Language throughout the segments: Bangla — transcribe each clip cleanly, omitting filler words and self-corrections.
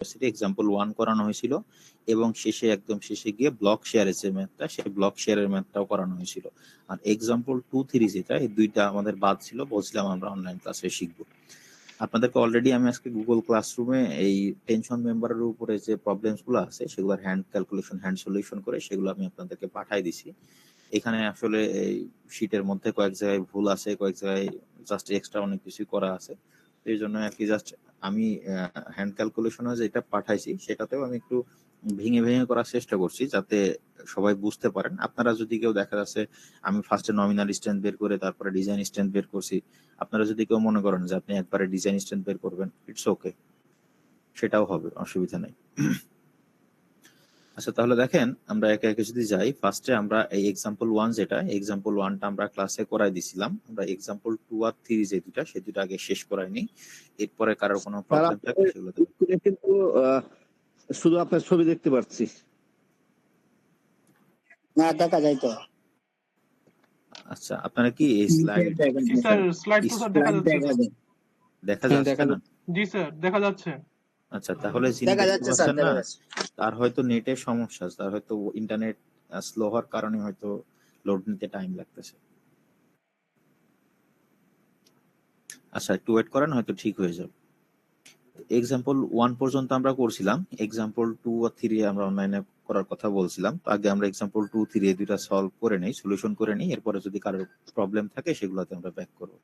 এক্সাম্পল 1 করানো হয়েছিল এবং শেষে একদম শেষে গিয়ে ব্লক শেয়ারের যে ম্যাথটা সেই ব্লক শেয়ারের ম্যাথটাও করানো হয়েছিল। আর এক্সাম্পল 2, 3 যেটা, এই দুইটা আমাদের বাদ ছিল, বলছিলাম আমরা অনলাইন ক্লাসে শিখবো। আপনাদেরকে অলরেডি আমি আজকে গুগল ক্লাসরুমে এই টেনশন মেম্বারের উপরে যে প্রবলেমস গুলো আছে সেগুলোর হ্যান্ড ক্যালকুলেশন, হ্যান্ড সলিউশন করে সেগুলো আমি আপনাদেরকে পাঠাই দিছি। এখানে আসলে এই শীটের মধ্যে কয়েক জায়গায় ভুল আছে, কয়েক জায়গায় জাস্ট এক্সট্রা অনেক কিছু করা আছে। এই জন্য আর কি জাস্ট আমি হ্যান্ড ক্যালকুলেশনে যেটা পাঠাইছি সেটাতেও আমি একটু ভেঙে ভেঙে করার চেষ্টা করছি যাতে সবাই বুঝতে পারেন। আপনারা যদি কেউ দেখা যাচ্ছে আমি ফার্স্টে নমিনাল স্ট্রেন্থ বের করে তারপরে ডিজাইন স্ট্রেন্থ বের করছি, আপনারা যদি কেউ মনে করেন যে আপনি একবারে ডিজাইন স্ট্রেন্থ বের করবেন, ইটস ওকে, সেটাও হবে, অসুবিধা নেই। আচ্ছা, তাহলে দেখেন আমরা একে একে যদি যাই, ফার্স্টে আমরা এই এক্সাম্পল 1 যেটা, এক্সাম্পল 1টা আমরা ক্লাসে করাই দিছিলাম। আমরা এক্সাম্পল 2 আর 3 যে দুটা, সে দুটা আগে শেষ করাইনি। এরপরে কারোর কোনো প্রবলেম থাকলে সেগুলো কিন্তু শুধু আপনার ছবি দেখতে পাচ্ছি না, দেখা যায় তো। আচ্ছা, আপনারা কি এই স্লাইড স্যার স্লাইড তো স্যার দেখা যাচ্ছে স্যার। দেখা যাচ্ছে না? জি স্যার দেখা যাচ্ছে। আচ্ছা, তাহলে যিনি দেখা দেখতে যাচ্ছে স্যার, পাচ্ছেন না, দেখা যাচ্ছে। তার হয়তো নেটের সমস্যা, তার হয়তো ইন্টারনেট স্লো হওয়ার কারণে হয়তো লোড নিতে টাইম লাগতেছে। আচ্ছা, একটু ওয়েট করেন, হয়তো ঠিক হয়ে যাবে। এক্সাম্পল 1 পর্যন্ত আমরা করছিলাম, এক্সাম্পল 2 আর 3 আমরা অনলাইনে করার কথা বলছিলাম। তো আগে আমরা এক্সাম্পল 2, 3 এই দুইটা সলভ করে নেই, সলিউশন করে নেই, এরপরে যদি কারোর প্রবলেম থাকে সেগুলোতে আমরা ব্যাক করব।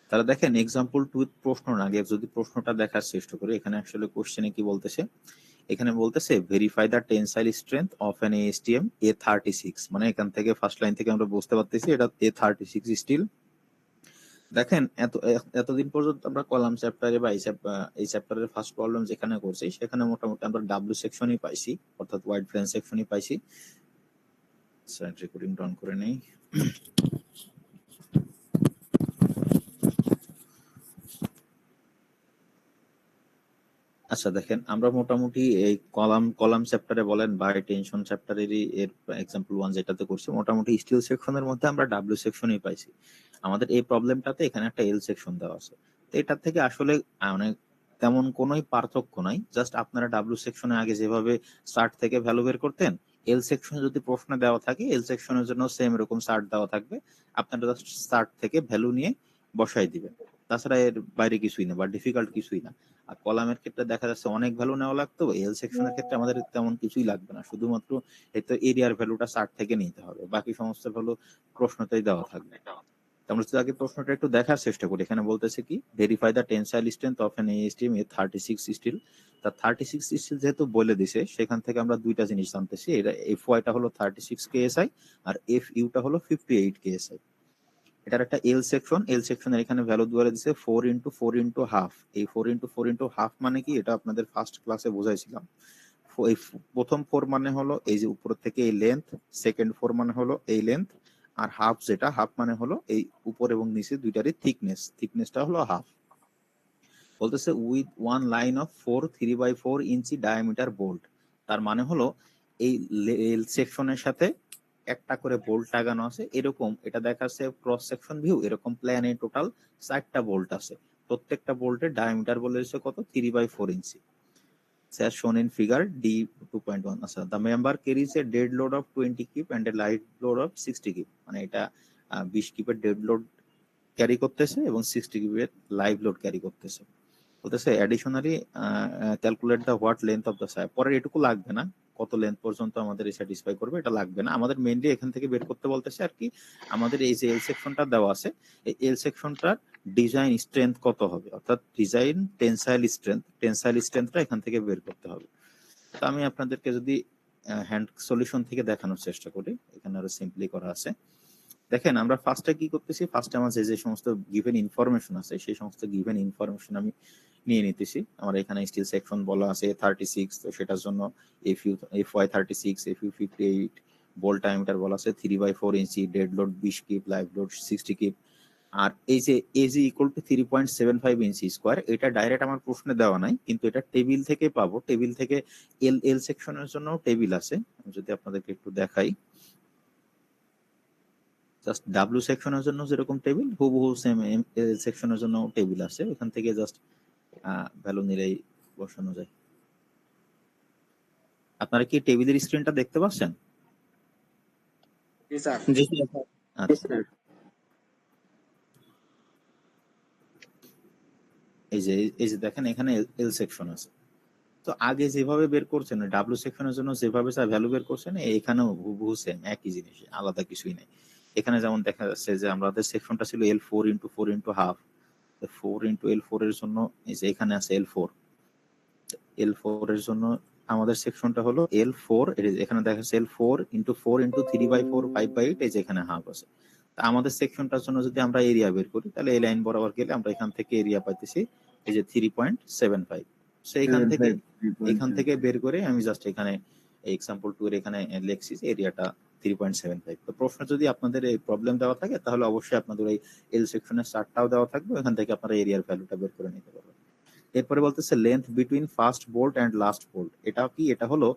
তাহলে দেখেন এক্সাম্পল 2 প্রশ্ন না, আগে যদি প্রশ্নটা দেখার চেষ্টা করি। এখানে আসলে কোশ্চেনে কি বলতেছে, এখানে বলতেছে verify the tensile strength of an ASTM A36। মানে এখান থেকে ফার্স্ট লাইন থেকে আমরা বুঝতে পারতেছি এটা A36 স্টিল। দেখেন এতদিন পর্যন্ত আমরা কলাম চ্যাপ্টারে বা এই চ্যাপ্টারের ফার্স্ট প্রবলেম যেখানে করছি সেখানে মোটামুটি আমরা ডাব্লিউ সেকশনই পাইছি, অর্থাৎ ওয়াইড ফ্রেঞ্চ সেকশনই পাইছি। সাইড রেকর্ডিং ডাউন করে নেই। আচ্ছা, দেখেন আমরা মোটামুটি এই কলাম চ্যাপ্টারে বলেন বা টেনশন চ্যাপ্টারেরই এর এক্সাম্পল 1 যেটাতে করছি, মোটামুটি স্টিল সেকশনের মধ্যে আমরা ডাব্লিউ সেকশনই পাইছি। আমাদের এই প্রবলেমটাতে এখানে একটা এল সেকশন দেওয়া আছে। তো এটার থেকে আসলে অনেক তেমন কোনোই পার্থক্য নাই, জাস্ট আপনারা ডাব্লিউ সেকশনে আগে যেভাবে স্টার্ট থেকে ভ্যালু বের করতেন, এল সেকশনে যদি প্রশ্ন দেওয়া থাকে এল সেকশনের জন্য সেম এরকম স্টার্ট দেওয়া থাকবে, আপনারা জাস্ট স্টার্ট থেকে ভ্যালু নিয়ে বসাই দিবেন। তাছাড়া এর বাইরে কিছুই না বা ডিফিকাল্ট কিছুই না। আর কলামের ক্ষেত্রে দেখা যাচ্ছে অনেক ভ্যালু নেওয়া লাগতো, এল সেকশনের ক্ষেত্রে আমাদের তেমন কিছুই লাগবে না, শুধুমাত্র এতে এরিয়ার ভ্যালুটা স্টার্ট থেকে নিতে হবে, বাকি সমস্ত ভ্যালু প্রশ্নতেই দেওয়া থাকবে। আমরা যদি আগে প্রশ্নটা একটু দেখার চেষ্টা করি, এখানে বলতেছে কি verify the tensile strength of an ASTM A36 steel. তা 36 স্টিল যেহেতু বলে দিছে সেখান থেকে আমরা দুইটা জিনিস জানতেছি, এটা FY-টা হলো 36 KSI আর FU-টা হলো 58 KSI। এটার একটা এল সেকশন, এল সেকশনের এখানে ভ্যালু দেওয়া দিছে 4 × 4 × হাফ। এই 4 × 4 × হাফ মানে কি, এটা আপনাদের ফার্স্ট ক্লাসে বুঝাইছিলাম। এই প্রথম 4 মানে হলো এই যে উপর থেকে এই লেন্থ, সেকেন্ড 4 মানে হলো এই লেন্থ, আর হাফ যেটা, হাফ মানে হলো এই উপর এবং নিচে দুইটারই থিকনেস, থিকনেসটা হলো হাফ। বলতেছে with one line of 4 3/4 inch diameter bolt. তার মানে হলো এই এল সেকশনের সাথে একটা করে বোল্ট লাগানো আছে, এরকম এটা দেখাচ্ছে ক্রস সেকশন ভিউ, এরকম প্ল্যানে টোটাল 4টা বোল্ট আছে, প্রত্যেকটা বোল্টের ডায়ামিটার বলেছে কত 3/4 ইঞ্চি, as shown in figure D2.1. আচ্ছা, the member carries a dead load of 20 kg and a light load of 60 kg। মানে এটা 20 kg এর ডেড লোড ক্যারি করতেছে এবং 60 kg এর লাইভ লোড ক্যারি করতেছে। বলতেছে additionally calculate the what length of the side. পরে এটুকু লাগবে না, কত লেন্থ পর্যন্ত আমাদের স্যাটিসফাই করবে এটা লাগবে না, আমাদের মেইনলি এখান থেকে বের করতে বলতেছে আর কি, আমাদের এই যে এল সেকশনটা দেওয়া আছে এই এল সেকশনটার ডিজাইন স্ট্রেংথ কত হবে, অর্থাৎ ডিজাইন টেনসাইল স্ট্রেংথটা এখান থেকে বের করতে হবে। তো আমি আপনাদেরকে যদি হ্যান্ড সলিউশন থেকে দেখানোর চেষ্টা করি, এখানে আরো সিম্পলি করা আছে। দেখেন আমরা ফার্স্টে কি করতেছি, ফার্স্টে আমার যে সমস্ত গিভেন ইনফরমেশন আছে সেই সমস্ত গিভেন ইনফরমেশন আমি নিয়ে নিতেছি। আমার এখানে স্টিল সেকশন বলা আছে 36, তো সেটার জন্য FY36, FU58, বোল্ট ডায়ামিটার বলা আছে 3/4 inch, dead load 20 kip, live load 60 kip. আর এই যে AG = 3.75 ইঞ্চি স্কোয়ার, এটা ডাইরেক্ট আমার প্রশ্নে দেওয়া নাই, কিন্তু এটা টেবিল থেকে পাবো, টেবিল থেকে এল সেকশনের জন্য টেবিল আছে, যদি আপনাদেরকে একটু দেখাই। জাস্ট ডাব্লিউ সেকশনের জন্য যেরকম টেবিল হুবহু সেম এল সেকশনের জন্য টেবিল আছে, ওখান থেকে জাস্ট ভ্যালু নিলেই বসানো যায়। আপনারা কি টেবিলের স্ক্রিনটা দেখতে পাচ্ছেন? জি স্যার। আচ্ছা, এই যে দেখেন এখানে এল সেকশন আছে। তো আগে যেভাবে বের করছেন ডাব্লিউ সেকশনের জন্য যেভাবে স্যার ভ্যালু বের করছেন এখানেও হুবহু সেম একই জিনিস, আলাদা কিছুই নেই। এখানে যেমন দেখা যাচ্ছে যে আমাদের সেকশনটা ছিল L4 × 4 × 1/2, 4 × L4 এর জন্য এই যে এখানে আছে L4 এর জন্য আমাদের সেকশনটা হলো L4, এখানে দেখা যাচ্ছে L4 × 4 × 3/4 5/8, এই যে এখানে হাফ আছে। তা আমাদের সেকশনটার জন্য যদি আমরা এরিয়া বের করি তাহলে এই লাইন বরাবর গেলে আমরা এখান থেকে এরিয়া পাইতেছি এই যে 3.75। সো এখান থেকে বের করে আমি জাস্ট এখানে এক্সাম্পল 2 এর এখানে লিখছি যে এরিয়াটা 3.75। তো প্রশ্ন যদি আপনাদের এই প্রবলেম দেওয়া থাকে তাহলে অবশ্যই আপনাদের এই এল সেকশনের চার্টটাও দেওয়া থাকবে, এখান থেকে আপনারা এরিয়ার ভ্যালুটা বের করে নিতে পারবেন। এরপরে বলতেছে length between first bolt and last bolt. এটা কি? এটা হলো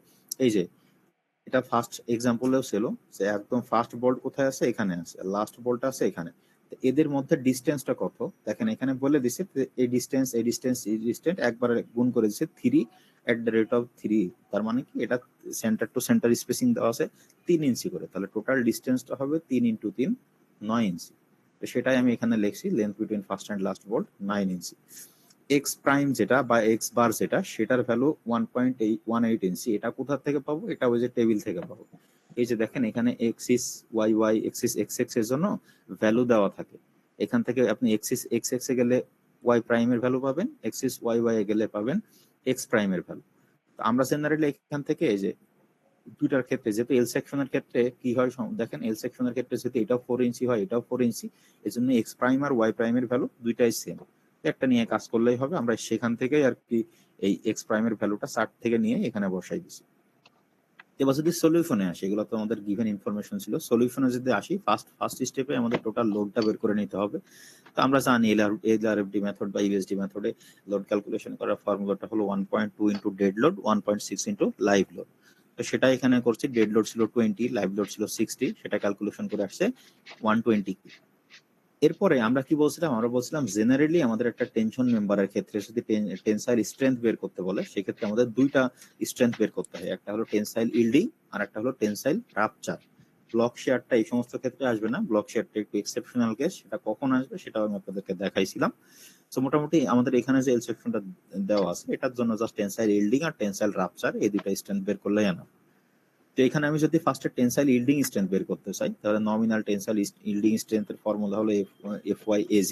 এই যে এটা ফার্স্ট এক্সাম্পলেও ছিল যে একদম ফার্স্ট বোল্ট কোথায় আছে, এখানে আছে, লাস্ট বোল্ট আছে এখানে। তো এদের মধ্যে ডিসটেন্সটা কত দেখেন এখানে বলে দিছে, এই ডিসটেন্স একবারে গুণ করে দিছে 3/3। তার মানে কি এটা সেন্টার টু সেন্টার স্পেসিং দেওয়া আছে 3 ইঞ্চি করে, তাহলে টোটাল ডিসটেন্সটা হবে 3 × 3 9 ইঞ্চি। তো সেটাই আমি এখানে লিখছি, length between first and last bolt 9 inch. X prime যেটা বা এক্স বার যেটা, সেটার ভ্যালু 1.18 ইঞ্চি। এটা কোথা থেকে পাবো? এটা ওই যে টেবিল থেকে পাবো। এই যে দেখেন এখানে axis Y Y, axis X X এর জন্য ভ্যালু দেওয়া থাকে। এখান থেকে আপনি এক্সিস এক্স এক্স এ গেলে ওয়াই প্রাইমের ভ্যালু পাবেন, এক্সিস ওয়াই ওয়াই এ গেলে পাবেন এক্স প্রাইমের ভ্যালু। তো আমরা জেনারেলি এখান থেকে এই যে দুইটার ক্ষেত্রে যেহেতু এল সেকশনের ক্ষেত্রে কি হয় দেখেন, এল সেকশনের ক্ষেত্রে যেহেতু এটাও 4 ইঞ্চি হয় এটাও 4 ইঞ্চি, এই জন্য এক্স প্রাইম আর ওয়াই প্রাইমের ভ্যালু দুইটাই সেম। একটা নিয়ে কাজ করলেই হবে, আমরা সেখান থেকে আর কি এই এক্স প্রাইমের ভ্যালুটা চার্ট থেকে নিয়ে এখানে বসাই দিছি। এবার যদি সলিউশনে আসি, এগুলো তো আমাদের গিভেন ইনফরমেশন ছিল, সলিউশনে যদি আসি ফার্স্ট স্টেপে আমাদের টোটাল লোডটা বের করে নিতে হবে। তো আমরা জানি এলআরএফডি মেথড বা ইউএসডি মেথডে লোড ক্যালকুলেশন করার ফর্মুলাটা হলো 1.2 into dead load 1.6 into live load. তো সেটা এখানে করছি, ডেড লোড ছিল 20, লাইভ লোড ছিল 60, সেটা ক্যালকুলেশন করে আসছে 120। এরপরে আমরা কি বলছিলাম? আমরা বলছিলাম জেনারেলি আমাদের একটা টেনশন মেম্বারের ক্ষেত্রে যদি টেনসাইল স্ট্রেংথ বের করতে বলে সেক্ষেত্রে আমাদের দুইটা স্ট্রেংথ বের করতে হয়, একটা হলো টেনসাইল ইল্ডিং আর একটা হলো টেনসাইল রাপচার। ব্লক শেয়ারটা এই সমস্ত ক্ষেত্রে আসবে না, ব্লক শেয়ারটা একটু এক্সেপশনাল কেস, সেটা কখন আসবে সেটাও আমি আপনাদেরকে দেখাইছিলাম। তো মোটামুটি আমাদের এখানে যে এল সেকশনটা দেওয়া আছে এটার জন্য জাস্ট টেনসাইল ইল্ডিং আর টেনসাইল রাপচার এই দুইটা স্ট্রেংথ বের করলেই আনা। তো এখানে আমি যদি ফার্স্টে টেনসাইল ইল্ডিং স্ট্রেংথ বের করতে চাই তাহলে নমিনাল টেনসাইল ইল্ডিং স্ট্রেংথের ফর্মুলা হলো FY/AG।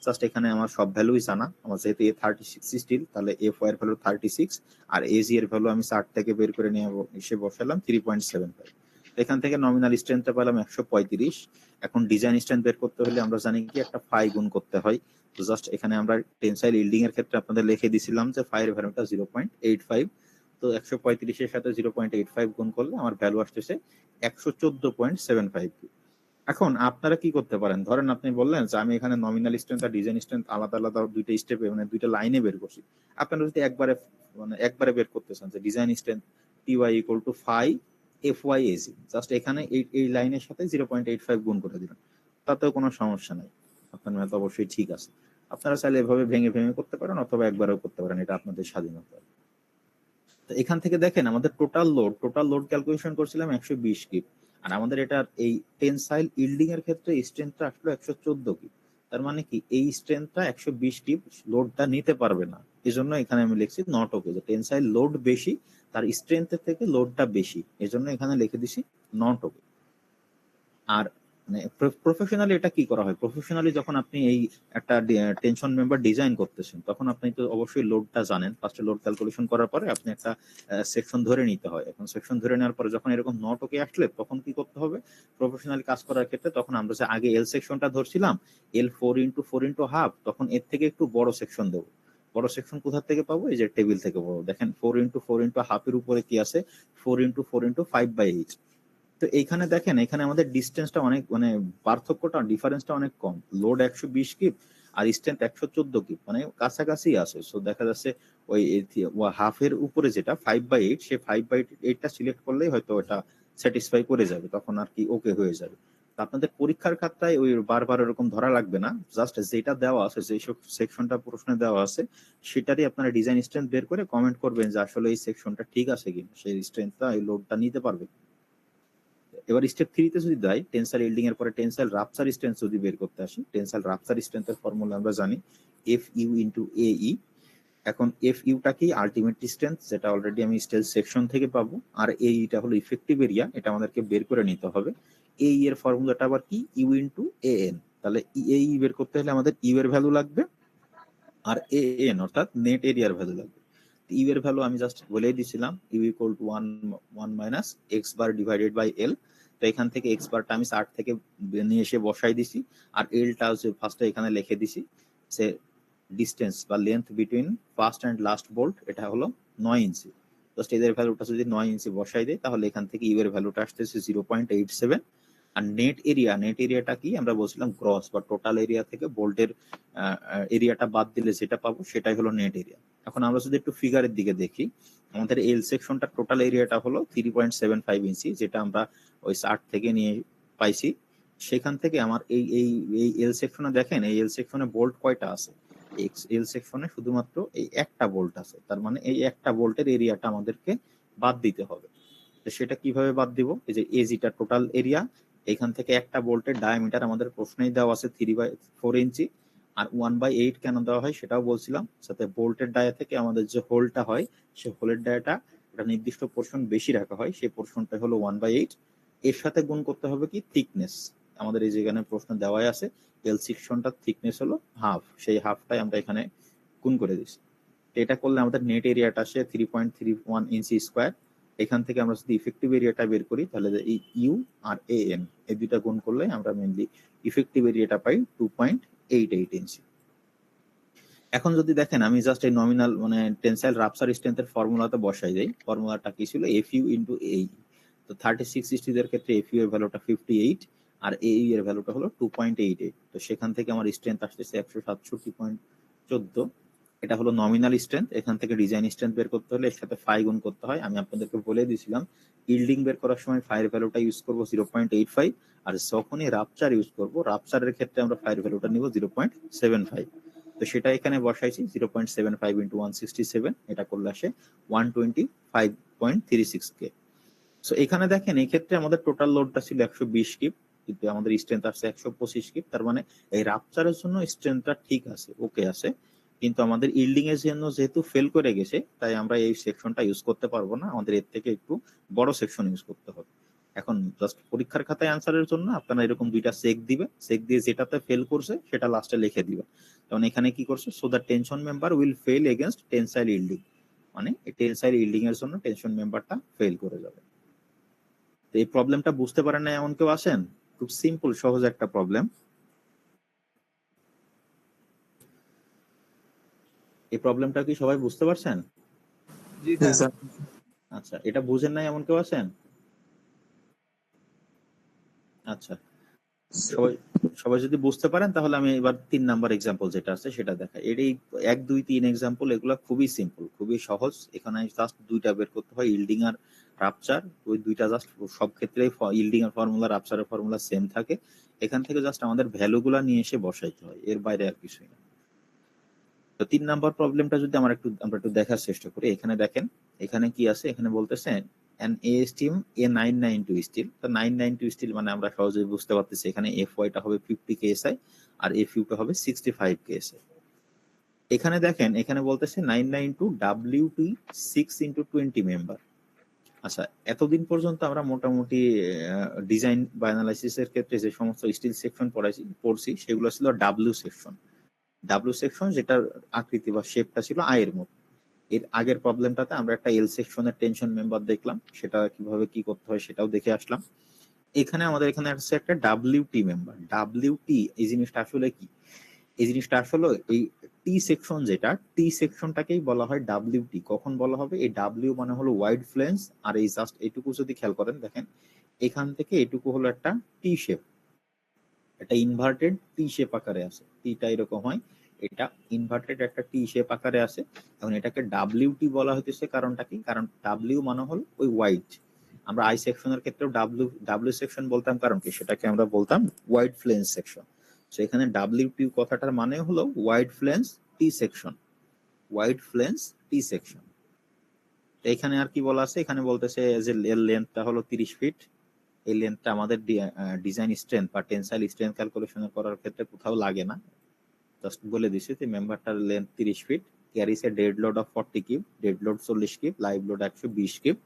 জাস্ট এখানে আমার সব ভ্যালুই জানা, আমার যেহেতু A36 স্টিল, তাহলে FY এর ভ্যালু 36 আর AG এর ভ্যালু আমি 60 থেকে বের করে নিয়ে এসে বসালাম 3.75। এখান থেকে নমিনাল স্ট্রেংথটা পেলাম 135। এখন ডিজাইন স্ট্রেংথ বের করতে হলে আমরা জানি কি একটা ফাই গুণ করতে হয়। তো জাস্ট এখানে আমরা টেনসাইল ইল্ডিং এর ক্ষেত্রে আপনাদের লিখে দিছিলাম যে ফাই এর ভ্যালুটা 0.85। তো 135 এর সাথে 0.85 গুণ করলে আমার ভ্যালু আসতেছে 114.75। এখন আপনারা কি করতে পারেন, ধরেন আপনি বললেন যে আমি এখানে নমিনাল স্ট্রেংথ আর ডিজাইন স্ট্রেংথ আলাদা আলাদা দুইটা স্টেপে মানে দুইটা লাইনে বের করছি। আপনারা যদি একবারে বের করতে চান যে design strength TY = 5 FY/AG, just এখানে এই লাইনের সাথে 0.85 গুণ করে দিবেন, তাতেও কোনো সমস্যা নাই, আপনার ম্যাথ অবশ্যই ঠিক আছে। আপনারা চাইলে এভাবে ভেঙে ভেঙে করতে পারেন অথবা একবারেও করতে পারেন, এটা আপনাদের স্বাধীনতা। তো এখান থেকে দেখেন আমাদের টোটাল লোড ক্যালকুলেশন করছিলাম 120 কিপ, আর আমাদের এটার এই টেনসাইল ইল্ডিং এর ক্ষেত্রে স্ট্রেংথটা আসলো 114 কিপ। তার মানে কি এই স্ট্রেংথটা 120 কিপ লোডটা নিতে পারবে না, এজন্য এখানে আমি লিখছি নট ওকে, যে টেনসাইল লোড বেশি তার স্ট্রেংথের থেকে লোডটা বেশি, এজন্য এখানে লিখে দিছি নট ওকে। আর মানে প্রফেশনালি এটা কি করা হয়, প্রফেশনালি যখন আপনি এই একটা টেনশন মেম্বার ডিজাইন করতেছেন তখন আপনি তো অবশ্যই লোডটা জানেন, ফার্স্টে লোড ক্যালকুলেশন করার পরে আপনি একটা সেকশন ধরে নিতে হয়। এখন সেকশন ধরে নেওয়ার পরে যখন এরকম নট ওকে আসলে তখন কি করতে হবে প্রফেশনালি কাজ করার ক্ষেত্রে, তখন আমরা যে আগে এল সেকশনটা ধরছিলাম L4 × 4 × 1/2, তখন এর থেকে একটু বড় সেকশন দেবো। বড় সেকশন কোথা থেকে পাবো? এই যে টেবিল থেকে পাবো। দেখেন 4 × 4 × 1/2 এর উপরে কি আছে 4 × 4 × 5/8। তো এইখানে দেখেন এখানে আমাদের ডিসটেন্সটা অনেক মানে পার্থক্যটা ডিফারেন্সটা অনেক কম, লোড 120 কিপ আর স্ট্রেংথ 114 কিপ, মানে কাছাকাছি আছে। সো দেখা যাচ্ছে ওই হাফের উপরে যেটা 5/8, সে 5/8টা সিলেক্ট করলেই হয়তো এটা স্যাটিসফাই করে যাবে, তখন আর কি ওকে হয়ে যাবে। আপনাদের পরীক্ষার খাতায় ওই বারবার এরকম ধরা লাগবে না, জাস্ট যেটা দেওয়া আছে, যে সেকশনটা প্রশ্নে দেওয়া আছে সেটারই আপনারা ডিজাইন স্ট্রেংথ বের করে কমেন্ট করবেন যে আসলে এই সেকশনটা ঠিক আছে কিনা, সেই স্ট্রেংথটা এই লোডটা নিতে পারবে। এবার স্টেপ 3 তে যদি দেয় টেনসাইল ইল্ডিং এর পরে টেনসাইল রাপচার স্ট্রেংথ যদি বের করতে আসি, টেনসাইল রাপচার স্ট্রেংথের ফর্মুলা আমরা জানি FU ইনটু AE। এখন FU টা কি আলটিমেট স্ট্রেংথ, যেটা অলরেডি আমি স্টেজ সেকশন থেকে পাবো, আর AE টা হলো ইফেক্টিভ এরিয়া, এটা আমাদেরকে বের করে নিতে হবে। AE এর ফর্মুলাটা আবার কি U ইনটু AN। তাহলে AE বের করতে হলে আমাদের U এর ভ্যালু লাগবে আর AN অর্থাৎ নেট এরিয়ার ভ্যালু লাগবে। ইউ এর ভ্যালু আমি জাস্ট বলেই দিছিলাম U equal to 1 minus x bar divided by L. তো এখান থেকে এক্স বারটা আমি 60 থেকে নিয়ে এসে বসাই দিছি, আর এলটা হচ্ছে ফার্স্টে এখানে লিখে দিছি। সে ডিস্টেন্স বা length between first and last bolt এটা হলো 9 ইঞ্চি। জাস্ট এদের ভ্যালুটা যদি 9 ইঞ্চি বসাই দেয় তাহলে এখান থেকে ইউ এর ভ্যালুটা আসতেছে 0.87। আর নেট এরিয়াটা কি আমরা বলছিলাম গ্রস বা টোটাল এরিয়া থেকে বোল্টের এরিয়াটা বাদ দিলে যেটা পাবো সেটাই হলো নেট এরিয়া। এখন আমরা যদি একটু ফিগারের দিকে দেখি, আমাদের এল সেকশনটা টোটাল এরিয়াটা হলো 3.75 ইঞ্চি, যেটা আমরা ওই 60 থেকে নিয়ে পাইছি। সেখান থেকে আমার এই এই এই এল সেকশনে দেখেন, এই এল সেকশনে বোল্ট কয়টা আছে? এল সেকশনে শুধুমাত্র এই একটা বোল্ট আছে, তার মানে এই একটা বোল্টের এরিয়াটা আমাদেরকে বাদ দিতে হবে। তো সেটা কিভাবে বাদ দিব? এই যে এজিটা টোটাল এরিয়া, এখান থেকে একটা বোল্টের ডায়ামিটার আমাদের প্রশ্নেই দেওয়া আছে 3/4 ইঞ্চি, আর 1/8 কেন দেওয়া হয় সেটাও বলছিলাম, সাথে বোল্টের ডায়া থেকে আমাদের যে হোলটা হয় সেই হোলের ডায়াটা একটা নির্দিষ্ট পোর্শন বেশি রাখা হয়, সেই পোর্শনটা হলো 1/8। এর সাথে গুণ করতে হবে কি থিকনেস, আমাদের এই যেখানে প্রশ্ন দেওয়াই আছে এল সেকশনটার থিকনেস হলো হাফ, সেই হাফটাই আমরা এখানে গুণ করে দিচ্ছি। এটা করলে আমাদের নেট এরিয়াটা আসে 3.31 ইঞ্চি স্কোয়ার। এখান থেকে আমরা যদি ইফেক্টিভ এরিয়াটা বের করি তাহলে এই ইউ আর এন এই দুইটা গুণ করলে আমরা মেইনলি ইফেক্টিভ এরিয়াটা পাই 2.88 ইঞ্চি। এখন যদি দেখেন আমি জাস্ট এই নমিনাল মানে টেনসাইল রাপচার স্ট্রেংথের ফর্মুলাতে বসাই দেই, ফর্মুলাটা কি ছিল FU ইনটু AE। তো 36 স্টিচের ক্ষেত্রে FU এর ভ্যালুটা 58 আর AE এর ভ্যালুটা হলো 2.88। তো সেখান থেকে আমার স্ট্রেংথ আসতেছে 167.14। এটা হলো নমিনাল স্ট্রেংথ। এখান থেকে ডিজাইন স্ট্রেংথ বের করতে হলে এর সাথে ফাই গুণ করতে হয়। আমি আপনাদেরকে বলে দিয়েছিলাম ইল্ডিং বের করার সময় ফাইয়ের ভ্যালুটা ইউজ করব 0.85, আর যখনই রাপচার ইউজ করব রাপচারের ক্ষেত্রে আমরা ফাইয়ের ভ্যালুটা নিব 0.75। তো সেটা এখানে বসাইছি 0.75 ইন্টু 167, এটা করলে আসে 125.36 কে। সো এখানে দেখেন এই ক্ষেত্রে আমাদের টোটাল লোডটা ছিল 120 কিপ, কিন্তু আমাদের স্ট্রেংথ আসছে 125 কিপ। তার মানে এই রাপচারের জন্য স্ট্রেংথটা ঠিক আছে, ওকে আছে, কিন্তু আমাদের ইল্ডিং এর জন্য যেহেতু ফেল করে গেছে তাই আমরা এই সেকশনটা ইউজ করতে পারবো না, আমাদের এর থেকে একটু বড় সেকশন ইউজ করতে হবে। এখন জাস্ট পরীক্ষার খাতায় আনসারের জন্য আপনারা এরকম দুইটা চেক দিবে, চেক দিয়ে যেটাতে ফেল করছে সেটা লাস্টে লিখে দিবেন। কারণ এখানে কি করছে, so the tension member will fail against tensile yielding, মানে এই টেনসাইল ইল্ডিং এর জন্য টেনশন মেম্বারটা ফেল করে যাবে। তো এই প্রবলেমটা বুঝতে পারেন না এমন কেউ আছেন? খুব সিম্পল সহজ একটা প্রবলেম। এই প্রবলেমটা কি সবাই বুঝতে পারছেন? জি স্যার। আচ্ছা, এটা বুঝেন নাই এমন কেউ আছেন? আচ্ছা, সবাই সবাই যদি বুঝতে পারেন তাহলে আমি এবার 3 নাম্বার এক্সাম্পল যেটা আছে সেটা দেখাই। এর এই 1 2 3 এক্সাম্পল এগুলো খুবই সিম্পল, খুবই সহজ। এখানে জাস্ট দুইটা বের করতে হয়, ইল্ডিং আর রাপচার। ওই দুইটা জাস্ট সব ক্ষেত্রেই ইল্ডিং এর ফর্মুলা রাপচারের ফর্মুলা সেম থাকে। এখান থেকে জাস্ট আমাদের ভ্যালুগুলা নিয়ে এসে বসাইতে হয়, এর বাইরে আর কিছুই না। তো 3 নাম্বার প্রবলেমটা যদি আমরা একটু দেখার চেষ্টা করি, এখানে দেখেন এখানে কি আছে, এখানে বলতেছে an A steam A992 still. তো 992 স্টিল মানে আমরা সহজেই বুঝতে পারতেছি এখানে FY টা হবে 50 KSI আর FU টা হবে 65 KSI। এখানে দেখেন এখানে বলতেছে 992 WT 6 into 20 মেম্বার। আচ্ছা, এতদিন পর্যন্ত আমরা মোটামুটি ডিজাইন বা অ্যানালাইসিস এর ক্ষেত্রে যে সমস্ত স্টিল সেকশন পড়ছি সেগুলো ছিল ডাব্লিউ সেকশন, যেটার আকৃতি বা শেপটা ছিল আয়ের মতো। এর আগের প্রবলেমটাতে আমরা একটা এল সেকশনের টেনশন মেম্বার দেখলাম, সেটা কিভাবে কি করতে হয় সেটাও দেখে আসলাম। এখানে আমাদের এখানে আছে একটা WT মেম্বার। WT এই জিনিসটা আসলে কি? এই জিনিসটা আসলে এই টি সেকশন, যেটা টি সেকশনটাকেই বলা হয় WT। কখন বলা হবে? এই W মানে হলো ওয়াইড ফ্লেঞ্জ, আর এই জাস্ট এইটুকু যদি খেয়াল করেন দেখেন এখান থেকে এটুকু হলো একটা টি শেপ, এটা ইনভার্টেড টি শেপ আকারে আছে। টিটা এরকম হয়, এটা ইনভার্টেড একটা টি শেপ আকারে আছে। এখন এটাকে WT বলা হইতেছে, কারণটা কি? কারণ W মানে হলো ওই ওয়াইড, আমরা আই সেকশনের ক্ষেত্রেও ডাব্লিউ সেকশন বলতাম, কারণ কি সেটাকে আমরা বলতাম ওয়াইড ফ্লেঞ্জ সেকশন। সো এখানে ডাব্লিউটি কথাটার মানে হলো ওয়াইড ফ্লেঞ্জ টি সেকশন, ওয়াইড ফ্লেঞ্জ টি সেকশন। এখানে আর কি বলা আছে, এখানে বলতেছে যে এর লেন্থটা হলো 30 ফিট। এই লেন্থটা আমাদের ডিজাইন স্ট্রেংথ বা টেনসাইল স্ট্রেংথ ক্যালকুলেশন করার ক্ষেত্রে কোথাও লাগে না, জাস্ট বলে দিছি যে মেম্বারটার length 30 feet, carries a dead load of 40 cube, dead load 40 cube, live load 120 cube.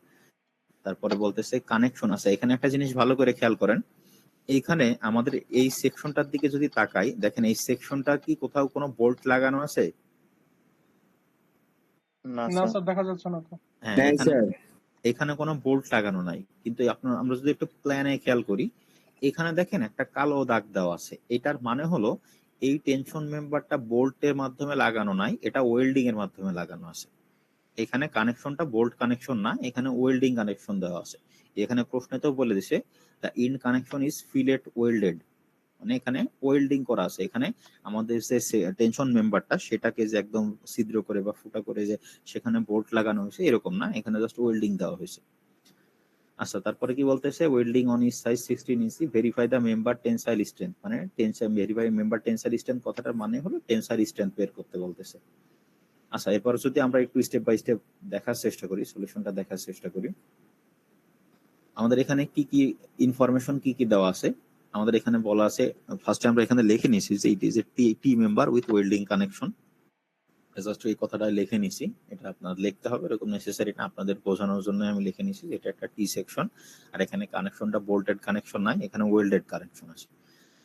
তারপরে বলতেছে কানেকশন আছে। এখানে একটা জিনিস ভালো করে খেয়াল করেন, এইখানে আমাদের এই সেকশনটার দিকে যদি তাকাই, দেখেন এই সেকশনটা কি কোথাও কোনো বোল্ট লাগানো আছে? না না স্যার। স্যার, দেখা যাচ্ছে না তো। হ্যাঁ, হ্যাঁ এখানে স্যার, এখানে কোনো বোল্ট লাগানো নাই, কিন্তু আমরা যদি একটু প্ল্যানে খেয়াল করি, এখানে দেখেন একটা কালো দাগ দেওয়া আছে। এটার মানে হলো এই টেনশন মেম্বারটা বোল্টের মাধ্যমে লাগানো নাই, এটা ওয়েল্ডিং এর মাধ্যমে লাগানো আছে। এখানে কানেকশনটা বোল্ট কানেকশন না, এখানে ওয়েল্ডিং কানেকশন দেওয়া আছে। এখানে প্রশ্নেতেও বলে দিছে the ইন্ড connection is fillet welded, মানে এখানে ওয়েল্ডিং করা আছে। এখানে আমাদের যে টেনশন মেম্বারটা সেটাকে যে একদম ছিদ্র করে বা ফুটা করে যে সেখানে বোল্ট লাগানো হয়েছে এরকম না, এখানে জাস্ট ওয়েল্ডিং দেওয়া হয়েছে। আচ্ছা, তারপরে কি বলতেছে, welding on is size 16 inch, verify the member tensile strength, মানে ভেরিফাই মেম্বার টেনসাইল স্ট্রেংথ কথাটার মানে হলো টেনসাইল স্ট্রেংথ বের করতে বলতেছে। আচ্ছা, এরপর যদি আমরা একটু স্টেপ বাই স্টেপ দেখার চেষ্টা করি, সলিউশনটা দেখার চেষ্টা করি, আমাদের এখানে কি কি ইনফরমেশন কি কি দেওয়া আছে। আমাদের এখানে বলা আছে, ফার্স্টে আমরা এখানে লিখে নিয়েছি যে it is a T member with welding connection. Just এই কথাটা লিখে নিছি, এটা আপনার লিখতে হবে, এরকম নেসেসারি না, আপনাদের বোঝানোর জন্য আমি লিখে নিছি এটা একটা টি সেকশন। আর এখানে কানেকশনটা বোল্টেড কানেকশন নাই, এখানে ওয়েল্ডেড কানেকশন আছে।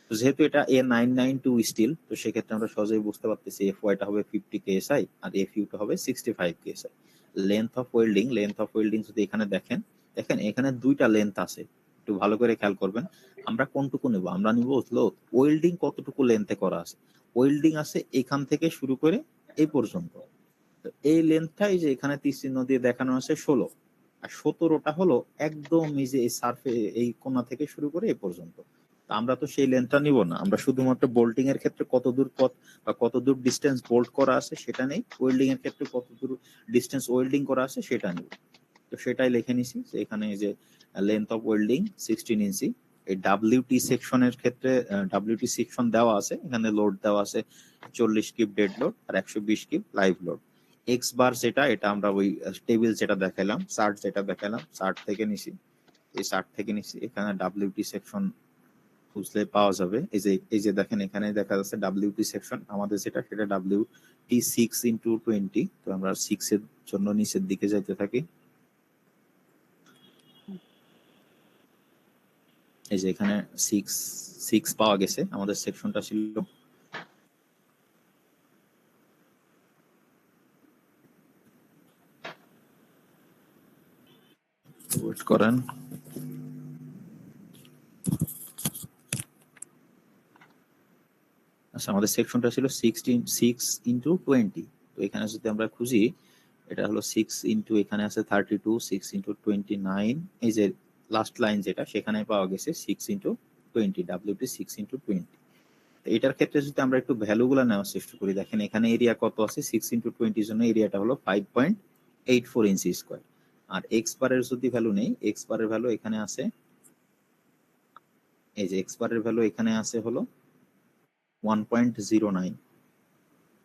তো যেহেতু এটা A992 স্টিল, তো সেক্ষেত্রে আমরা সহজেই বুঝতে পারতেছি এফ ওয়াইটা হবে 50 কেএসআই আর এফ ইউটা হবে 65 কেএসআই। লেন্থ অফ ওয়েল্ডিং যদি এখানে দেখেন এখানে দুইটা লেন্থ আছে, একটু ভালো করে খেয়াল করবেন। আমরা কোনটুকু নেব, আমরা নিব হলো ওয়েল্ডিং কতটুকু লেন্থে করা আছে। ওয়েল্ডিং আছে এখান থেকে শুরু করে এই পর্যন্ত। তো এই লেন্থটাই যে এখানে তীর চিহ্ন দিয়ে দেখানো আছে 16, আর 17টা হলো একদম এই যে এই সার্ফে এই কোণা থেকে শুরু করে এই পর্যন্ত। তা আমরা তো সেই লেন্থটা নিব না, আমরা শুধুমাত্র বোল্টিং এর ক্ষেত্রে কতদূর পথ বা কতদূর ডিস্টেন্স বোল্ট করা আছে সেটা নেই, ওয়েল্ডিং এর ক্ষেত্রে কতদূর ডিস্টেন্স ওয়েল্ডিং করা আছে সেটা নেই। তো সেটাই লিখে নিছি যে এখানে এই যে লেন্থ অফ ওয়েল্ডিং 16 ইঞ্চি। এই ডাব্লিউটি সেকশনের ক্ষেত্রে ডাব্লিউটি সেকশন দেওয়া আছে, এখানে লোড দেওয়া আছে 40 কিউব ডেড লোড আর 120 cube live load. X bar যেটা, এটা আমরা ওই টেবিল যেটা দেখাইলাম, চার্ট যেটা দেখাইলাম, চার্ট থেকে নিছি, এই চার্ট থেকে নিছি। এখানে ডাব্লিউটি সেকশন খুঁজলে পাওয়া যাবে। এই যে দেখেন এখানে দেখা যাচ্ছে ডাব্লিউটি সেকশন আমাদের যেটা, সেটা ডাব্লিউটি 6x20। তো আমরা 6 এর জন্য নিচের দিকে যাইতে থাকি। এই যে এখানে 6 পাওয়া গেছে, আমাদের সেকশনটা ছিল। ওয়েট করেন, আচ্ছা আমাদের সেকশনটা ছিল 6x20। তো এখানে যদি আমরা খুঁজি, এটা হলো 6 ইন্টু, এখানে আছে 32, 6x29। এই যে লাস্ট লাইন যেটা, সেখানে পাওয়া গেছে 6x20, ডাব্লিউটি 6x20। এটার ক্ষেত্রে যদি আমরা একটু ভ্যালুগুলো নেওয়ার চেষ্টা করি, দেখেন এখানে এরিয়া কত আছে, 6x20 জন্য এরিয়াটা হলো 5.84 ইঞ্চি স্কোয়ার। আর এক্স বারের যদি ভ্যালু নেই, এক্স বারের ভ্যালু এখানে আছে, এই যে এক্স বারের ভ্যালু এখানে আছে হলো 1.09।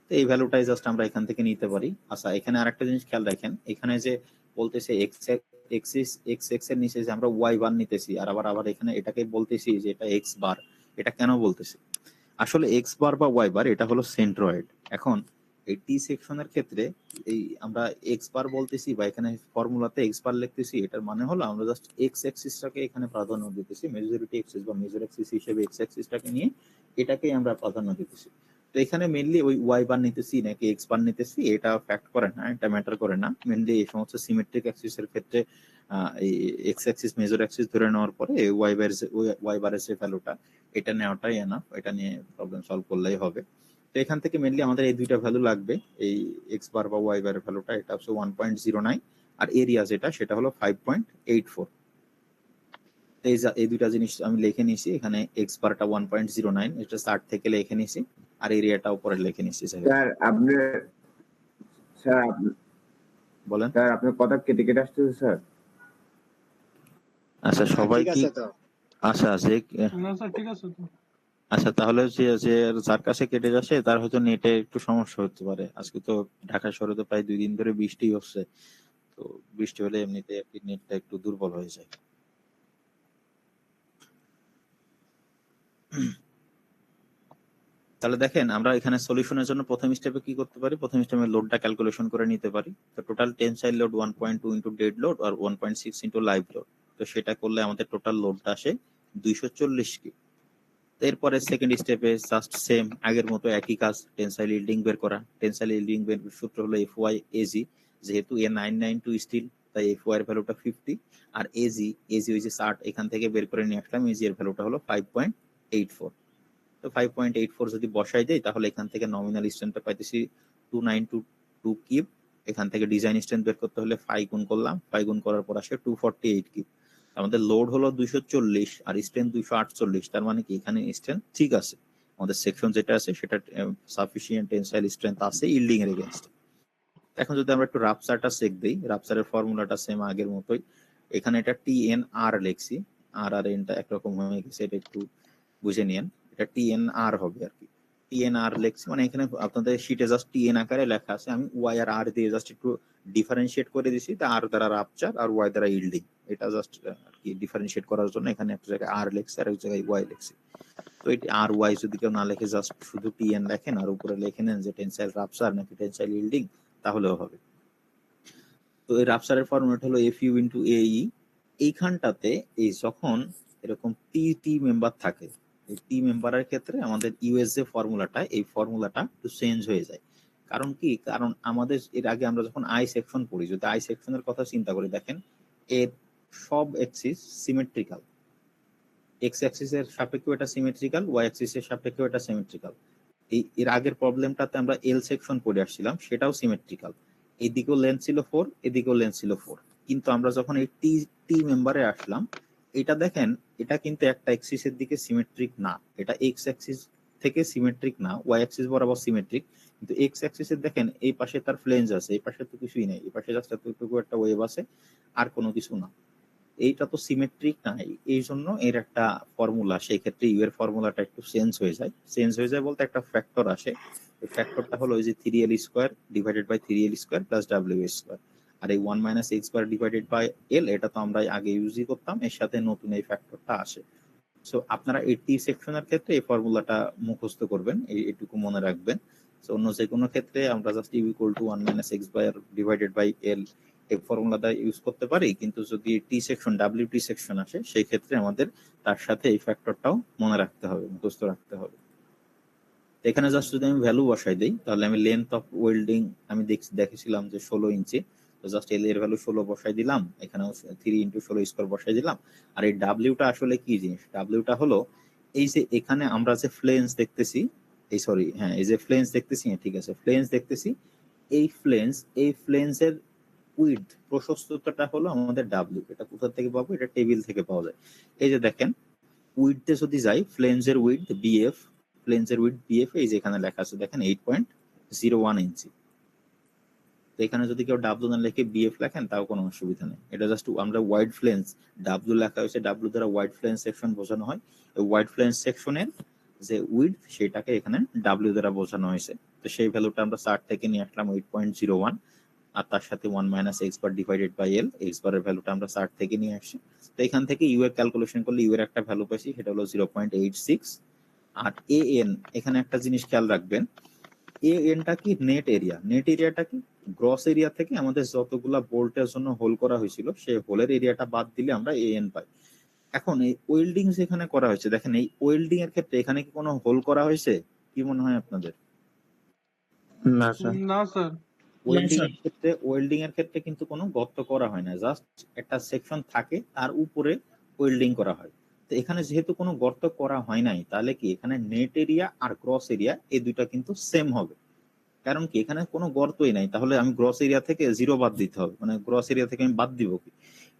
তো এই ভ্যালুটাই জাস্ট আমরা এখান থেকে নিতে পারি। আচ্ছা, এখানে আরেকটা জিনিস খেয়াল রাখেন, এখানে যে বলতেছে এক্স এর নিচে যে আমরা ওয়াই বার নিতেছি, আর আবার এখানে এটাকে বলতেছি যে এটা এক্স বার। এটা কেন বলতেছি, আসলে এক্স বার বা ওয়াই বার এটা হলো সেন্ট্রয়েড। এখন এই টি সেকশনের ক্ষেত্রে এই আমরা এক্স বার বলতেছি বা এখানে ফর্মুলাতে এক্স বার লিখতেছি, এটার মানে হলো আমরা জাস্ট এক্স অ্যাক্সিসটাকে এখানে প্রাধান্য দিতেছি, মেজরিটি অ্যাক্সিস বা মেজর অ্যাক্সিস হিসেবে এক্স অ্যাক্সিসটাকে নিয়ে এটাকেই আমরা প্রাধান্য দিতেছি। তো এখানে মেইনলি ওই ওয়াই বার নিতেছি নাকি এক্স বার নিতেছি এটা ফ্যাক্ট করে না, এটা ম্যাটার করে না। মেইনলি এই সমস্ত সিমেট্রিক অ্যাক্সিসের ক্ষেত্রে এই এক্স অ্যাক্সিস মেজর অ্যাক্সিস ধরে নেওয়ার পরে ওয়াই বারের যে ভ্যালুটা এটা নেওয়াটাই এনাফ, এটা নিয়ে প্রবলেম সলভ করলেই হবে। তো এখান থেকে মেইনলি আমাদের এই দুইটা ভ্যালু লাগবে, এই এক্স বার বা ওয়াই বারের ভ্যালুটা, এটা হচ্ছে 1.09, আর এরিয়া যেটা সেটা হলো 5.84। এই দুইটা জিনিস আমি লিখে নিয়েছি, এখানে এক্স বারটা 1.09, এটা স্টার্ট থেকে লিখে নিয়েছি, আর এরিয়াটা উপরে লিখে নিয়েছি। স্যার বলেন স্যার আপনার কথা কেটে কেটে আসতেছে স্যার। আচ্ছা সবাই ঠিক কি আছে তো। আচ্ছা যে না স্যার ঠিক আছে তো। আচ্ছা তাহলে যে যে যার কাছে কেটে যাচ্ছে তার হয়তো নেটে একটু সমস্যা হতে পারে। আজকে তো ঢাকা শহরে তো প্রায় 2 দিন ধরে বৃষ্টি হচ্ছে, তো বৃষ্টি হলে এমনিতে আর কি নেটটা একটু দুর্বল হয়ে যায়। তাহলে দেখেন আমরা এখানে সলিউশনের জন্য প্রথম স্টেপে কি করতে পারি, প্রথম স্টেপে লোডটা ক্যালকুলেশন করে নিতে পারি। তো total tensile load 1.2 into dead load আর 1.6 ইন্টু লাইভ লোড, তো সেটা করলে আমাদের টোটাল লোডটা আসে 240 কি। এরপরে সেকেন্ড স্টেপে জাস্ট সেম আগের মতো একই কাজ, টেনসাইল ইল্ডিং বের করা। টেনসাইল ইল্ডিং বের সূত্র হলো এফওয়াই এজি, যেহেতু এ 992 স্টিল তাই এফওয়াই এর ভ্যালুটা 50 আর এজি ওই যে 60 এখান থেকে বের করে নিয়ে আসলাম, এজি এর ভ্যালুটা হলো 5.84। তো 5.84 যদি বসাই দেই তাহলে এখান থেকে নমিনাল স্ট্রেন্থটা পাইতেছি 2922 কিউব। এখান থেকে ডিজাইন স্ট্রেন্থ বের করতে হলে 5 গুণ করলাম, 5 গুণ করার পর আসে 248 কিউব। আমাদের লোড হলো 240 আর স্ট্রেন্থ 248, তার মানে কি এখানে স্ট্রেন্থ ঠিক আছে, আমাদের সেকশন যেটা আছে সেটা সাফিসিয়েন্ট টেনসাইল স্ট্রেন্থ আছে ইল্ডিং এর এগেইনস্ট। এখন যদি আমরা একটু রাপচারটা চেক দেই, রাপচারের ফর্মুলাটা সেম আগের মতোই। এখানে এটা টিএনআর লিখছি, আর আর এনটা একরকম হয়ে গেছে, এটা একটু বুঝে নিয়েন। এটা টিএনআর হবে আর কি, টিএনআর লিখছি মানে এখানে আপনাদের শীটে জাস্ট টিএন আকারে লেখা আছে, আমি ওয়াই আর আর দিয়ে জাস্ট একটু ডিফারেন্সিয়েট করে দিছি, তা আর দ্বারা রাপচার আর ওয়াই দ্বারা ইল্ডিং, এটা জাস্ট আর কি ডিফারেন্সিয়েট করার জন্য এখানে একটা জায়গায় আর লিখছি আর এক জায়গায় ওয়াই লিখছি। তো এই আর ওয়াই যদি কেউ না লিখে জাস্ট শুধু টিএন লেখেন আর উপরে লিখে নেন যে টেনসাইল রাপচার নাকি টেনসাইল ইল্ডিং, তাহলেও হবে। তো এই রাপচারের ফর্মুলা হলো এফ ইউ ইন্টু এই, এইখানটাতে এই যখন এরকম টি মেম্বার থাকে, এই টি মেম্বারের ক্ষেত্রে আমাদের ইউএস যে ফর্মুলাটা, এই ফর্মুলাটা একটু চেঞ্জ হয়ে যায়। কারণ কি, কারণ আমাদের এর আগে আমরা যখন আই সেকশন পড়ি, যদি আই সেকশনের কথা চিন্তা করি, দেখেন এর সব এক্সিস সিমেট্রিক্যাল, এক্স অ্যাক্সিসের সাপেক্ষেও এটা সিমেট্রিক্যাল, ওয়াই অ্যাক্সিসের সাপেক্ষেও এটা সিমেট্রিক্যাল। এর আগের প্রবলেমটাতে আমরা এল সেকশন পড়ে আসছিলাম, সেটাও সিমেট্রিক্যাল, এদিকেও লেন্থ ছিল 4, এদিকেও লেন্থ ছিল 4। কিন্তু আমরা যখন এই টি মেম্বারে আসলাম, এটা দেখেন এটা কিন্তু একটা অ্যাক্সিসের দিকে সিমেট্রিক না, এটা এক্স অ্যাক্সিস থেকে সিমেট্রিক না, ওয়াই অ্যাক্সিস বরাবর সিমেট্রিক। কিন্তু এক্স অ্যাক্সিসের দেখেন এই পাশে তার ফ্লেঞ্জ আছে, এই পাশে তো কিছুই নেই, এই পাশে জাস্ট এতটুকু একটা ওয়েভ আছে, আর কোনো কিছু না। এইটা তো সিমেট্রিক নাই, এই জন্য এর একটা ফর্মুলা, সেই ক্ষেত্রে ইউ এর ফর্মুলাটা একটু চেঞ্জ হয়ে যায়। চেঞ্জ হয়ে যায় বলতে একটা ফ্যাক্টর আসে, এই ফ্যাক্টরটা হলো ওই যে 3l square divided by 3l square plus w square. আর এই 1 minus x square divided by l, এটা তো আমরা আগে ইউজই করতাম, এর সাথে নতুন এই ফ্যাক্টরটা আসে। সো আপনারা এই টি সেকশনের ক্ষেত্রে এই ফর্মুলাটা মুখস্থ করবেন, এইটুকু মনে রাখবেন। সো অন্য যে কোনো ক্ষেত্রে আমরা just U equal to 1 minus x divided by l এই ফর্মুলাটা ইউজ করতে পারি, কিন্তু যদি T section W T section আসে সেই ক্ষেত্রে আমাদের তার সাথে এই ফ্যাক্টরটাও মনে রাখতে হবে, মুখস্থ রাখতে হবে। এখানে জাস্ট যদি আমি ভ্যালু বসাই দিই, তাহলে আমি লেন্থ অফ ওয়েল্ডিং আমি দেখেছিলাম যে 16 ইঞ্চি, তো জাস্ট এল এর ভ্যালু 16 বসাই দিলাম, এখানেও 3 ইন্টু 16 স্কয়ার বসাই দিলাম। আর এই ডাব্লিউটা আসলে কি জিনিস, ডাব্লিউটা হলো এই যে এখানে আমরা যে ফ্লেঞ্জ দেখতেছি, এই সরি হ্যাঁ এই যে ফ্লেঞ্জ দেখতেছি, হ্যাঁ ঠিক আছে ফ্লেঞ্জ দেখতেছি, এই ফ্লেঞ্জের উইডথ প্রশস্ততাটা হলো আমাদের ডাব্লিউ। এটা কোথা থেকে পাবো, এটা টেবিল থেকে পাওয়া যায়। এই যে দেখেন উইডথে যদি যাই, ফ্লেঞ্জের উইডথ বিএফ, ফ্লেঞ্জের উইডথ বিএফ এই যে এখানে লেখা আছে দেখেন 8.01 ইঞ্চি। তো এখানে যদি কেউ ডাব্লিউ না লিখে বিএফ লেখেন তাও কোনো অসুবিধা নেই, এটা জাস্ট আমরা ওয়াইড ফ্লেঞ্জ, ডাব্লিউ লেখা হয়েছে, ডাব্লিউ দ্বারা ওয়াইড ফ্লেঞ্জ সেকশন বোঝানো হয়, ওই ওয়াইড ফ্লেঞ্জ সেকশনের যে উইডথ সেটাকে এখানে ডাব্লিউ দ্বারা বোঝানো হয়েছে। তো সেই ভ্যালুটা আমরা চার্ট থেকে নিয়ে আসলাম 8.01, আর তার সাথে 1 minus x bar divided by L, x বারের ভ্যালুটা আমরা চার্ট থেকে নিয়ে আসছি। তো এখান থেকে ইউ এর ক্যালকুলেশন করলে ইউ এর একটা ভ্যালু পাইছি, সেটা হলো 0.86। আর এ এন, এখানে একটা জিনিস খেয়াল রাখবেন, এ এনটা কি নেট এরিয়া, নেট এরিয়াটা কি গ্রস এরিয়া থেকে আমাদের যতগুলা বোল্টের জন্য হোল করা হয়েছিল সেই হোলের এরিয়াটা বাদ দিলে আমরা এ এন পাই। এখন এই ওয়েল্ডিং যেখানে করা হয়েছে, দেখেন এই ওয়েল্ডিং এর ক্ষেত্রে এখানে কি কোনো হোল করা হয়েছে, কি মনে হয় আপনাদের? না স্যার। ওয়েল্ডিং এর ক্ষেত্রে কিন্তু কোনো গর্ত করা হয় না, জাস্ট একটা সেকশন থাকে তার উপরে ওয়েল্ডিং করা হয়। তো এখানে যেহেতু কোনো গর্ত করা হয় নাই, তাহলে কি এখানে নেট এরিয়া আর গ্রস এরিয়া এই দুইটা কিন্তু সেম হবে। কারণ কি এখানে কোনো গর্তই নাই, তাহলে আমি গ্রস এরিয়া থেকে 0 বাদ দিতে হবে, মানে গ্রস এরিয়া থেকে আমি বাদ দিব কি,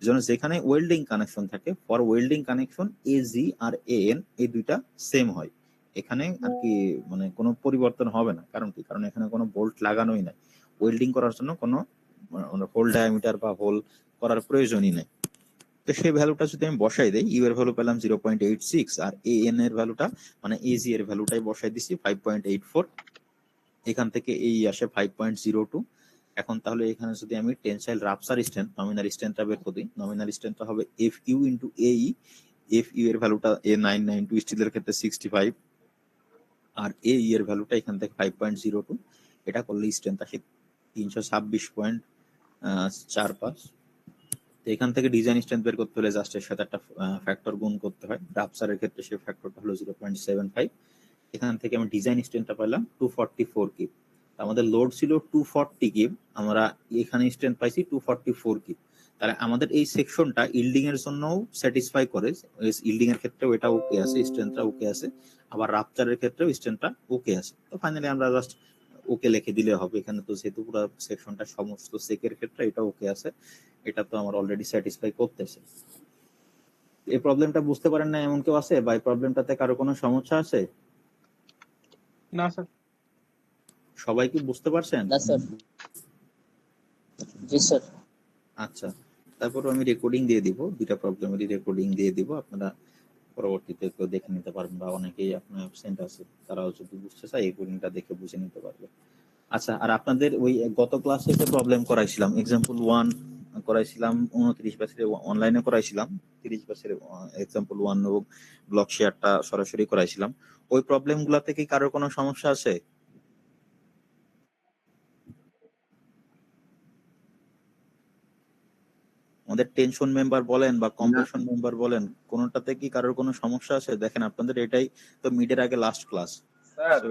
যেন যেখানে ওয়েল্ডিং কানেকশন থাকে for welding connection A G আর এ এন এই দুইটা সেম হয়, এখানে আর কি মানে কোনো পরিবর্তন হবে না। কারণ কি, কারণ এখানে কোনো বোল্ট লাগানোই নাই, ওয়েল্ডিং করার জন্য কোনো হোল ডায়ামিটার বা হোল করার প্রয়োজনই নাই। তো সেই ভ্যালুটা যদি আমি বসাই দেই, ইউ এর ভ্যালু পেলাম 0.86, আর এ এন এর ভ্যালুটা মানে এজি এর ভ্যালুটাই বসাই দিছি 5.84। এখান থেকে এই আসে 5.02। এখন তাহলে এখানে যদি আমি টেনসাইল রাপচার স্ট্রেন্থ, নমিনাল স্ট্রেন্থটা বের করি, নমিনাল স্ট্রেন্থটা হবে এফ ইউ ইন্টু এই। এফ ইউ এর ভ্যালুটা A992 স্টিলের ক্ষেত্রে 65, আর এই এর ভ্যালুটা এখান থেকে 5.02। এটা করলে স্ট্রেন্থ আসে 326.45। তো এখান থেকে ডিজাইন স্ট্রেন্থ বের করতে হলে জাস্ট এর সাথে একটা ফ্যাক্টর গুণ করতে হয়। রাপচারের ক্ষেত্রে সেই ফ্যাক্টরটা হলো 0.75। এখান থেকে আমি ডিজাইন স্ট্রেন্থটা পেলাম 244 কিপ। আমাদের লোড ছিল 240 কিপ, আমরা এখানে স্ট্রেন্থ পাইছি 244 কিপ। তাহলে আমাদের এই সেকশনটা ইল্ডিং এর জন্যও স্যাটিসফাই করে। ইল্ডিং এর ক্ষেত্রেও এটা ওকে আছে, স্ট্রেন্থটা ওকে আছে, আবার রাপচারের ক্ষেত্রেও স্ট্রেন্থটা ওকে আছে। তো ফাইনালি আমরা জাস্ট ওকে লিখে দিলে হবে। এখানে তো যেহেতু পুরো সেকশনটা সমস্ত সেকের ক্ষেত্রে এটা ওকে আছে, এটা তো আমার অলরেডি স্যাটিসফাই করতেছে। এই প্রবলেমটা বুঝতে পারেন না এমন কেউ আছে, বা এই প্রবলেমটাতে কারো কোনো সমস্যা আছে? না স্যার। সবাই কি বুঝতে পারছেন? না স্যার। জি স্যার। আচ্ছা, তারপর আমি রেকর্ডিং দিয়ে দিব, দুইটা প্রবলেমেরই রেকর্ডিং দিয়ে দিব, আপনারা পরবর্তীতে কেউ দেখে নিতে পারবেন, বা অনেকেই আপনার অ্যাবসেন্ট আছে তারাও যদি বুঝতে চায় এই রেকর্ডিংটা দেখে বুঝে নিতে পারবে। আচ্ছা, আর আপনাদের ওই গত ক্লাসে যে প্রবলেম করাইছিলাম, এক্সাম্পল 1 করাইছিলাম 29 ব্যাচের, অনলাইনে করাইছিলাম 30 ব্যাচের এক্সাম্পল 1 এবং ব্লক শেয়ারটা সরাসরি করাইছিলাম। ওই প্রবলেমগুলো থেকে কারোর কোনো সমস্যা আছে? আমাদের টেনশন মেম্বার বলেন বা কম্প্রেশন মেম্বার বলেন, কোনোটাতে কি কারোর কোনো সমস্যা আছে? দেখেন আপনাদের এটাই তো মিডের আগে লাস্ট ক্লাস। স্যার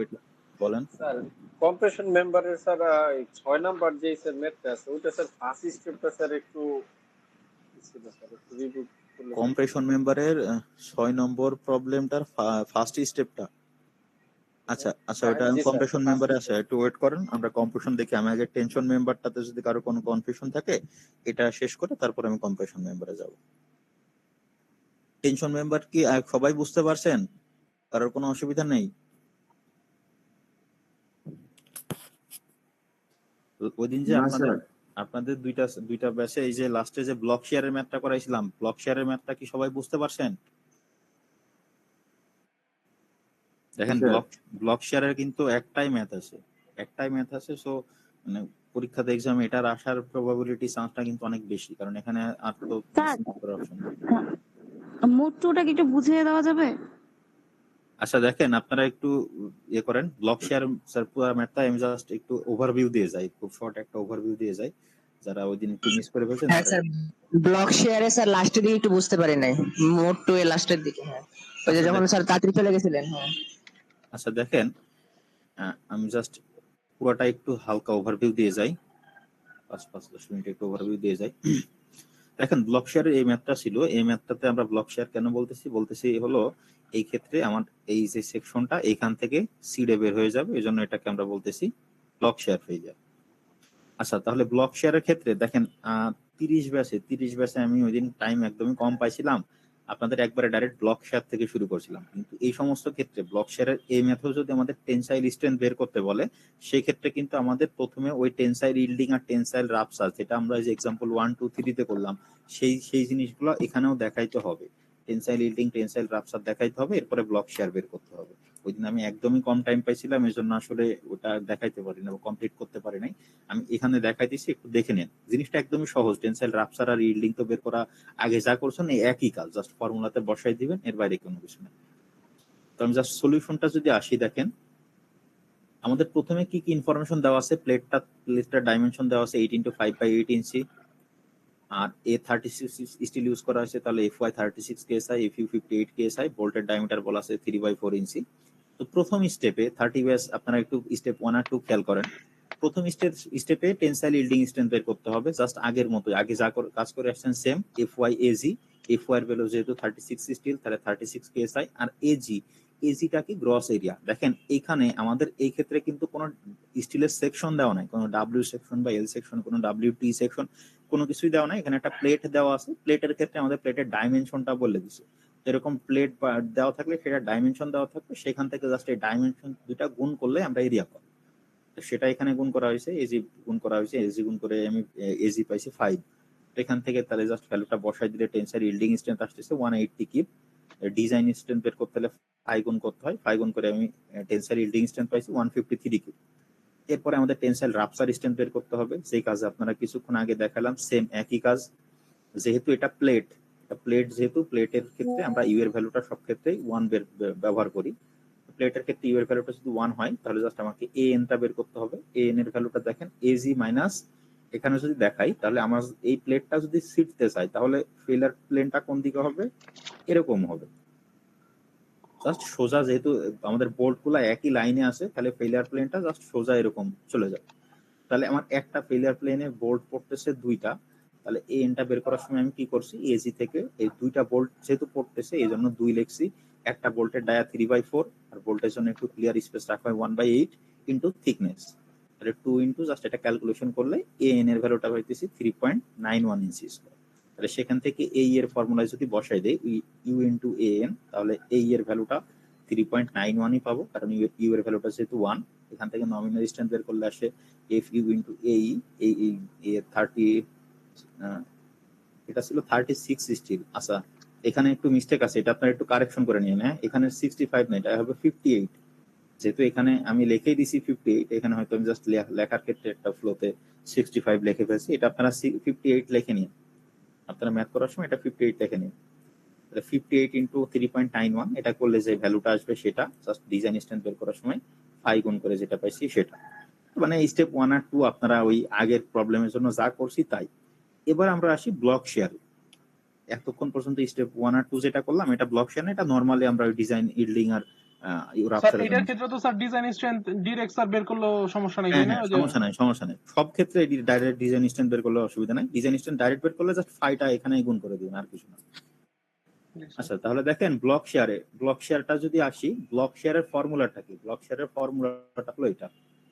বলেন। স্যার কম্প্রেশন মেম্বারের স্যার 6 নাম্বার যে স্যার ম্যাথটা আছে ওটা স্যার ফার্স্ট স্টেপটা স্যার একটু ছিল স্যার, একটু রিভিউ করলে স্যার। কম্প্রেশন মেম্বারের 6 নম্বর প্রবলেমটার ফার্স্ট স্টেপটা, আচ্ছা আচ্ছা, ওটা জি স্যার, কম্প্রেশন first মেম্বারে আছে, step। একটু ওয়েট করেন, আমরা কম্প্রেশন দেখি। আমি আগে টেনশন মেম্বারটাতে যদি কারো কোনো কনফিউশন থাকে এটা শেষ করে তারপর আমি কম্প্রেশন মেম্বারে যাব। টেনশন মেম্বার কি সবাই বুঝতে পারছেন? কারোর কোনো অসুবিধা নেই? ওই দিন যে আপনাদের দুইটা ব্যাচে এই যে লাস্টে যে ব্লক শেয়ারের ম্যাথটা করাইছিলাম, ব্লক শেয়ারের ম্যাথটা কি সবাই বুঝতে পারছেন? দেখেন, ব্লক শেয়ারের কিন্তু একটাই ম্যাথ আছে, সো মানে পরীক্ষাতে এক্সাম এটার আসার প্রবাবিলিটি চান্সটা কিন্তু অনেক বেশি, কারণ এখানে আর তো অপশন নেই। মোটটা কি একটু বুঝিয়ে দেওয়া যাবে? আচ্ছা দেখেন, আপনারা একটু ইয়ে করেন, ব্লক শেয়ার স্যার পুরো ম্যাথটা আমি জাস্ট একটু ওভারভিউ দিয়ে যাই, খুব শর্ট একটা ওভারভিউ দিয়ে যাই, যারা ওই দিন একটু মিস করে ফেলছেন। হ্যাঁ স্যার, ব্লক শেয়ারে স্যার লাস্টের দিকে একটু বুঝতে পারি নাই, মোট টু এর লাস্টের দিকে। হ্যাঁ, ওই যে যখন স্যার তাড়াতাড়ি চলে গেছিলেন। হ্যাঁ আচ্ছা দেখেন, আমি জাস্ট পুরোটা একটু হালকা ওভারভিউ দিয়ে যাই, 5-10 মিনিট একটু ওভারভিউ দিয়ে যাই। দেখেন, ব্লক শেয়ারের এই ম্যাথটা ছিল, এই ম্যাথটাতে আমরা ব্লক শেয়ার কেন বলতেছি হলো এই ক্ষেত্রে আমার এই যে সেকশনটা এইখান থেকে সিডে বের হয়ে যাবে, এই জন্য এটাকে আমরা বলতেছি ব্লক শেয়ার ফেইলিয়ার। আচ্ছা, তাহলে ব্লক শেয়ারের ক্ষেত্রে দেখেন 30 ব্যাচে আমি ওই দিন টাইম একদমই কম পাইছিলাম, আপনাদের একবারে ডাইরেক্ট ব্লক শেয়ার থেকে শুরু করছিলাম। কিন্তু এই সমস্ত ক্ষেত্রে ব্লক শেয়ারের এই মেথড যদি আমাদের টেনসাইল স্ট্রেন্থ বের করতে বলে, সেই ক্ষেত্রে কিন্তু আমাদের প্রথমে ওই টেনসাইল ইল্ডিং আর টেনসাইল রাপচার, যেটা আমরা যে এক্সাম্পল 1, 2, 3 তে করলাম, সেই জিনিসগুলো এখানেও দেখাইতে হবে। টেনসাইল ইল্ডিং, টেনসাইল রাপচার দেখাইতে হবে, এরপরে ব্লক শেয়ার বের করতে হবে। ওই দিন আমি একদমই কম টাইম পাইছিলাম, এই জন্য আসলে ওটা দেখাইতে পারি না বা কমপ্লিট করতে পারি নাই। আমি এখানে দেখাইতেছি, একটু দেখে নেন। জিনিসটা একদমই সহজ, টেনসাইল রাপচার আর ইল্ডিং তো বের করা আগে যা করছেন এই একই কাজ, জাস্ট ফর্মুলাতে বসাই দিবেন, এর বাইরে কোনো কিছু না। তো আমি জাস্ট সলিউশনটা যদি আসি, দেখেন আমাদের প্রথমে কি কি ইনফরমেশন দেওয়া আছে। প্লেটটার ডাইমেনশন দেওয়া আছে 8x5/8 ইঞ্চি, আর A36 স্টিল ইউজ করা হয়েছে, তাহলে FY36 কেএসআই, FU 58 কেএসআই, বোল্টের ডায়ামিটার বলা আছে 3/4 ইঞ্চি। তো প্রথম স্টেপে 30 ব্যাস, আপনারা একটু স্টেপ 1 আর 2 খেয়াল করেন। প্রথম স্টেপে টেনসাইল ইল্ডিং স্ট্রেন্থ বের করতে হবে, জাস্ট আগের মতো, আগে যা কাজ করে আসছেন সেম। FYAG, FY এর ভ্যালু যেহেতু 36 স্টিল, তাহলে 36 কেএসআই, আর এজিটা কি গ্রস এরিয়া। দেখেন এখানে আমাদের এই ক্ষেত্রে কিন্তু কোনো স্টিলের সেকশন দেওয়া নাই, কোনো ডাব্লিউ সেকশন বা এল সেকশন, কোনো WT সেকশন, কোনো কিছুই দেওয়া নাই। এখানে একটা প্লেট দেওয়া আছে, প্লেটের ক্ষেত্রে আমাদের প্লেটের ডাইমেনশনটা বলে দিছে। এরকম প্লেট দেওয়া থাকলে সেটা ডাইমেনশন দেওয়া থাকবে, সেখান থেকে জাস্ট এই ডাইমেনশন দুটা গুণ করলে আমরা এরিয়া পাবো। সেটা এখানে গুণ করা হয়েছে, এজি গুণ করা হয়েছে, এজি গুণ করে আমি এজি পাইছি 5। এখান থেকে তাহলে জাস্ট ভ্যালুটা বসাই দিলে টেনসাইল ইল্ডিং স্ট্রেংথ আসতেছে 180 কিপ। ডিজাইন স্ট্রেংথ বের করতে হলে 5 গুণ করতে হয়, 5 গুণ করে আমি টেনসাইল ইল্ডিং স্ট্রেংথ পাইছি 153 কিপ। এরপরে আমাদের টেনসাইল রাপচার স্ট্রেংথ বের করতে হবে, সেই কাজ আপনারা কিছুক্ষণ আগে দেখালাম, সেম একই কাজ। যেহেতু এটা প্লেট, যেহেতু প্লেটের ক্ষেত্রে আমরা ইউ এর ভ্যালুটা সব ক্ষেত্রেই 1 ব্যবহার করি। প্লেটের ক্ষেত্রে ইউ এর ভ্যালুটা যদি 1 হয় তাহলে জাস্ট আমাকে এ এনটা বের করতে হবে। এ এন এর ভ্যালুটা দেখেন এজি মাইনাস, এখানে যদি দেখাই তাহলে আমার এই প্লেটটা যদি সিটতে চাই তাহলে ফেলার প্লেনটা কোন দিকে হবে, এরকম হবে। জাস্ট সোজা, যেহেতু আমাদের বোল্ট গুলা একই লাইনে আছে তাহলে ফেলিয়ার প্লেনটা জাস্ট সোজা এরকম চলে যাবে। তাহলে আমার একটা ফেলিয়ার প্লেনে বোল্ট পড়তেছে 2টা, তাহলে এই এনটা বের করার সময় আমি কি করছি, এজি থেকে এই 2টা বোল্ট যেহেতু পড়তেছে এই জন্য 2 লিখছি। একটা বোল্টের ডায়া 3/4 আর বোল্টের জন্য একটু ক্লিয়ার স্পেস রাখা হয় 1/8 ইন্টু থিকনেস, তাহলে 2 ইন্টু জাস্ট এটা ক্যালকুলেশন করলে এ এন এর ভ্যালুটা পাইতেছি 3.91 ইঞ্চি স্কয়ার। তাহলে সেখান থেকে এই এর ফর্মুলায় যদি বসাই দেই ইউ ইন্টু এ এন, তাহলে এই এর ভ্যালুটা 3.91ই পাবো, কারণ ইউ এর ভ্যালুটা যেহেতু 1। এখান থেকে নমিনাল স্ট্রেংথ বের করলে আসে এফ ইউ ইন্টু এই 30, এটা ছিল 36 স্টিল। আচ্ছা, এখানে একটু মিস্টেক আছে, এটা আপনারা একটু কারেকশন করে নিন। হ্যাঁ, এখানে 65 না, এটা হবে 58। যেহেতু এখানে আমি লিখেই দিছি 58, এখানে হয়তো আমি জাস্ট লেখার ক্ষেত্রে একটা ফ্লোতে 65 লিখে ফেলছি, এটা আপনারা 58 লিখে নিন। আপনারা ম্যাথ করার সময় এটা 58 লিখে নিন। 58 ইন্টু 3.91, এটা করলে যে ভ্যালুটা আসবে সেটা জাস্ট ডিজাইন স্ট্রেংথ বের করার সময় 5 গুণ করে যেটা পাইছি সেটা। মানে স্টেপ 1 আর 2 আপনারা ওই আগের প্রবলেমের জন্য যা করছি তাই। এবার আমরা আসি ব্লক শেয়ার। এতক্ষণ পর্যন্ত স্টেপ 1 আর 2 যেটা করলাম এটা ব্লক শেয়ার না, এটা নরমালি আমরা ওই ডিজাইন ইল্ডিং আর স্যার রাপচারের এটার জন্য। ক্ষেত্রে তো sir design strength direct sir বের করলেও সমস্যা নাই, হ্যাঁ তাই না? হ্যাঁ, ওই যে সমস্যা নেই, সব ক্ষেত্রে ডাইরেক্ট ডিজাইন স্ট্রেংথ বের করলে অসুবিধা নাই। ডিজাইন স্ট্রেংথ ডাইরেক্ট বের করলে জাস্ট ফাইটা এখানেই গুণ করে দিবেন, আর কিছু না। আচ্ছা, তাহলে দেখেন ব্লক শেয়ারটা যদি আসি, ব্লক শেয়ারের ফর্মুলাটা কি? ব্লক শেয়ারের ফর্মুলাটা হলো এটা।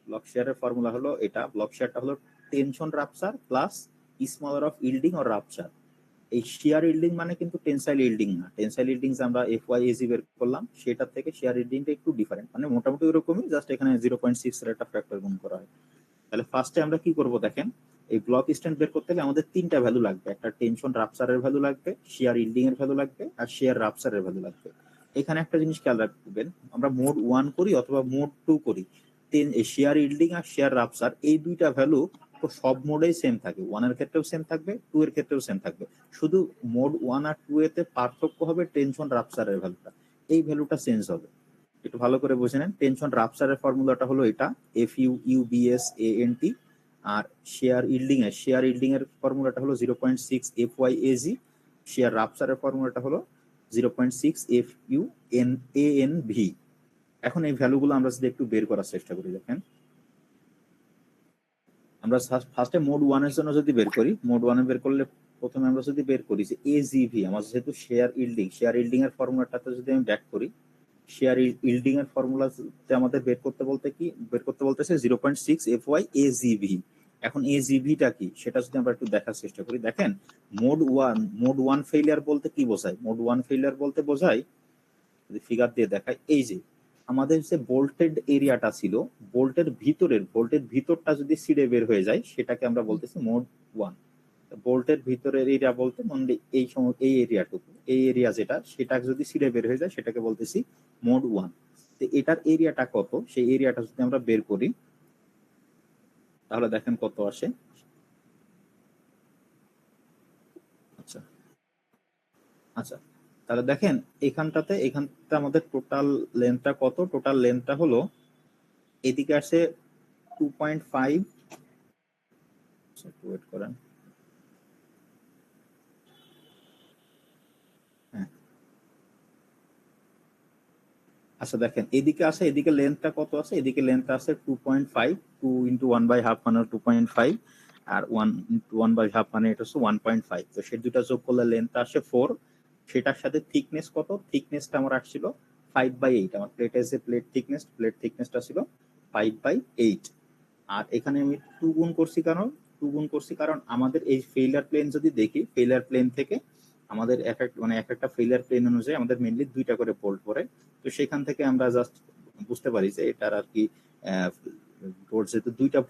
ব্লক শেয়ারের ফর্মুলা হলো এটা। ব্লক শেয়ারটা হলো tension rupture plus smaller of yielding or rupture. এই শেয়ার ইল্ডিং মানে কিন্তু টেনসাইল ইল্ডিং না। টেনসাইল ইল্ডিং আমরা এফওয়াইএজি বের করলাম, সেটার থেকে শেয়ার ইল্ডিংটা একটু ডিফারেন্ট, মানে মোটামুটি ওরকমই, জাস্ট এখানে 0.6 এর একটা ফ্যাক্টর গুণ করা হয়। তাহলে ফার্স্টে আমরা কি করব দেখেন, এই ব্লক স্ট্রেংথ বের করতে গেলে আমাদের 3টা ভ্যালু লাগবে। একটা টেনশন রাপচারের ভ্যালু লাগবে, শেয়ার ইল্ডিং এর ভ্যালু লাগবে, আর শেয়ার রাপচারের ভ্যালু লাগবে। এখানে একটা জিনিস খেয়াল রাখবেন, আমরা মোড 1 করি অথবা মোড 2 করি, শেয়ার ইল্ডিং আর শেয়ার রাপচার এই দুইটা ভ্যালু তো সব মোডেই সেম থাকে। 1 এর ক্ষেত্রেও সেম থাকবে, 2 এর ক্ষেত্রেও সেম থাকবে। শুধু মোড 1 আর 2 এতে পার্থক্য হবে টেনশন রাপচারের ভ্যালুটা, এই ভ্যালুটা চেঞ্জ হবে। একটু ভালো করে বুঝে নেন। টেনশন রাপচারের ফর্মুলাটা হলো এটা, F U U B S A N T. আর শেয়ার ইল্ডিং এর ফর্মুলাটা হলো 0.6 F Y A G. Shear রাপচারের ফর্মুলাটা হলো 0.6 F U N A N V. এখন এই ভ্যালুগুলো আমরা যদি একটু বের করার চেষ্টা করি, দেখেন আমরা ফার্স্টে মোড 1 এর জন্য যদি বের করি, মোড 1 এ বের করলে প্রথমে আমরা যদি বের করি যে এজিভি, আমার যেহেতু শেয়ার ইল্ডিং এর ফর্মুলাটাতে যদি আমি ব্যাক করি, শেয়ার ইল্ডিং এর ফর্মুলাতে আমাদের বের করতে বলতেছে 0.6 এফ ওয়াই এজিভি। এখন এজিভিটা কি সেটা যদি আমরা একটু দেখার চেষ্টা করি, দেখেন মোড 1 ফেলিয়ার বলতে কি বোঝায়? মোড 1 ফেলিয়ার বলতে বোঝায়, যদি ফিগার দিয়ে দেখায়, এই যে আমাদের যে বোল্টেড এরিয়াটা ছিল, বোল্টের ভিতরটা যদি ছিঁড়ে বের হয়ে যায় সেটাকে আমরা বলতেছি মোড 1। বোল্টের ভিতরের এরিয়া বলতে মনে এই এরিয়াটুকু, এই এরিয়া যেটা, সেটা যদি ছিঁড়ে বের হয়ে যায় সেটাকে বলতেছি মোড 1। তো এটার এরিয়াটা কত, সেই এরিয়াটা যদি আমরা বের করি তাহলে দেখেন কত আসে। আচ্ছা আচ্ছা, তাহলে দেখেন এখানটাতে আমাদের টোটাল লেন্থটা কত? টোটাল লেন্থটা হলো এদিকে আসে 2.5। ওয়েট করেন, হ্যাঁ আচ্ছা দেখেন এদিকে লেন্থটা কত আছে? এদিকে লেন্থটা আছে 2.5, 2 ইন্টু 1/2 মানে 2.5, আর 1 ইন্টু 1/2 মানে এটা হচ্ছে 1.5। তো সে দুটা যোগ করলে লেন্থটা আসে 4। সেটার সাথে থিকনেস কত? থিকনেসটা আমার আসছিল 5/8। আমার প্লেটের যে প্লেট থিকনেসটা ছিল 5/8। আর এখানে আমি 2 গুণ করছি কারণ আমাদের এই ফেইলার প্লেন যদি দেখি, ফেইলার প্লেন থেকে আমাদের এক একটা ফেইলার প্লেন অনুযায়ী আমাদের মেইনলি 2টা করে বোল্ট পড়ে। তো সেখান থেকে আমরা জাস্ট বুঝতে পারি যে এটার আর কি বোল্ট যেহেতু দুইটা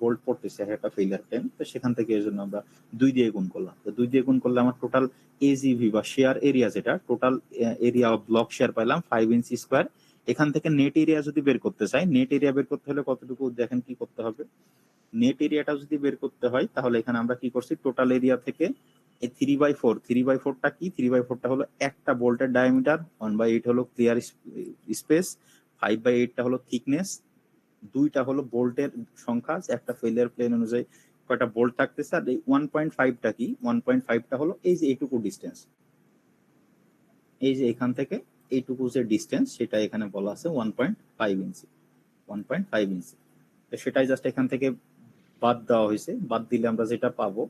বোল্ট পড়তেছে একটা ফেইলিয়ার প্লেন, তো সেখান থেকে এর জন্য আমরা 2 দিয়ে গুণ করলাম। তো 2 দিয়ে গুণ করলে আমার টোটাল এজিভি বা শেয়ার এরিয়া, যেটা total area of block share পাইলাম 5 ইঞ্চি স্কোয়ার। এখান থেকে নেট এরিয়া যদি বের করতে চাই, নেট এরিয়া বের করতে হলে কতটুকু দেখেন কি করতে হবে। নেট এরিয়াটা যদি বের করতে হয় তাহলে এখানে আমরা কি করছি, টোটাল এরিয়া থেকে এই 3/4টা কি, 3/4টা হলো একটা বোল্টের ডায়ামিটার, 1/8 হলো ক্লিয়ার স্পেস, 5/8টা হলো থিকনেস, 2টা হলো বোল্টের সংখ্যা, একটা ফেলিয়ার প্লেন অনুযায়ী কয়টা বোল্ট থাকতেছে, আর এই 1.5টা কি, 1.5টা হলো এই যে এইটুকু ডিস্টেন্স, এই যে এখান থেকে এইটুকু যে ডিস্টেন্স সেটা এখানে বলা আছে 1.5 ইঞ্চি, 1.5 ইঞ্চি। তো সেটাই জাস্ট এখান থেকে বাদ দেওয়া হয়েছে, বাদ দিলে আমরা যেটা পাবো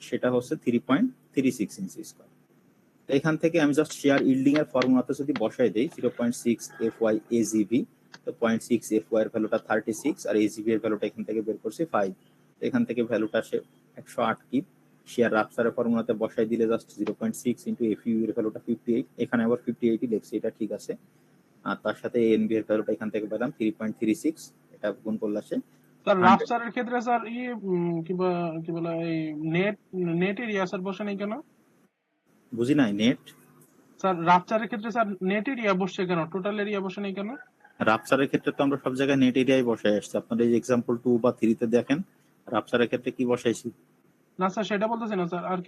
সেটা হচ্ছে 3.36 ইঞ্চি স্কোয়ার। এখান থেকে আমি জাস্ট শেয়ার ইল্ডিং এর ফর্মুলাতে যদি বসাই দেই 0.6 FY AGV, তো 0.6 FY এর ভ্যালুটা 36 আর AGV এর ভ্যালুটা এখান থেকে বের করছি 5। এখান থেকে ভ্যালুটা আসে 108 কিপ। শেয়ার রাপচারের ফর্মুলাতে বসাই দিলে জাস্ট 0.6 ইনটু FU এর ভ্যালুটা 58, এখানে আবার 58ই লিখছি, এটা ঠিক আছে। আর তার সাথে ANB এর ভ্যালুটা এখান থেকে পেলাম 3.36, এটা গুণ করলে আসে স্যার 100। রাফচারের ক্ষেত্রে স্যার কি বলে এই নেট এরিয়া স্যার বসে নাই কেন? বুঝি নাই নেট। স্যার রাফচারের ক্ষেত্রে স্যার নেট এরিয়া বসছে কেন, টোটাল এরিয়া বসে নাই কেন? রাপচারের ক্ষেত্রে তো আমরা সব জায়গায় নেট এরিয়াই বসাই আসছি। আপনার এই এক্সাম্পল 2 বা 3 তে দেখেন রাপচারের ক্ষেত্রে কি বসাইছি। না স্যার সেটা বলতেছি না স্যার, আর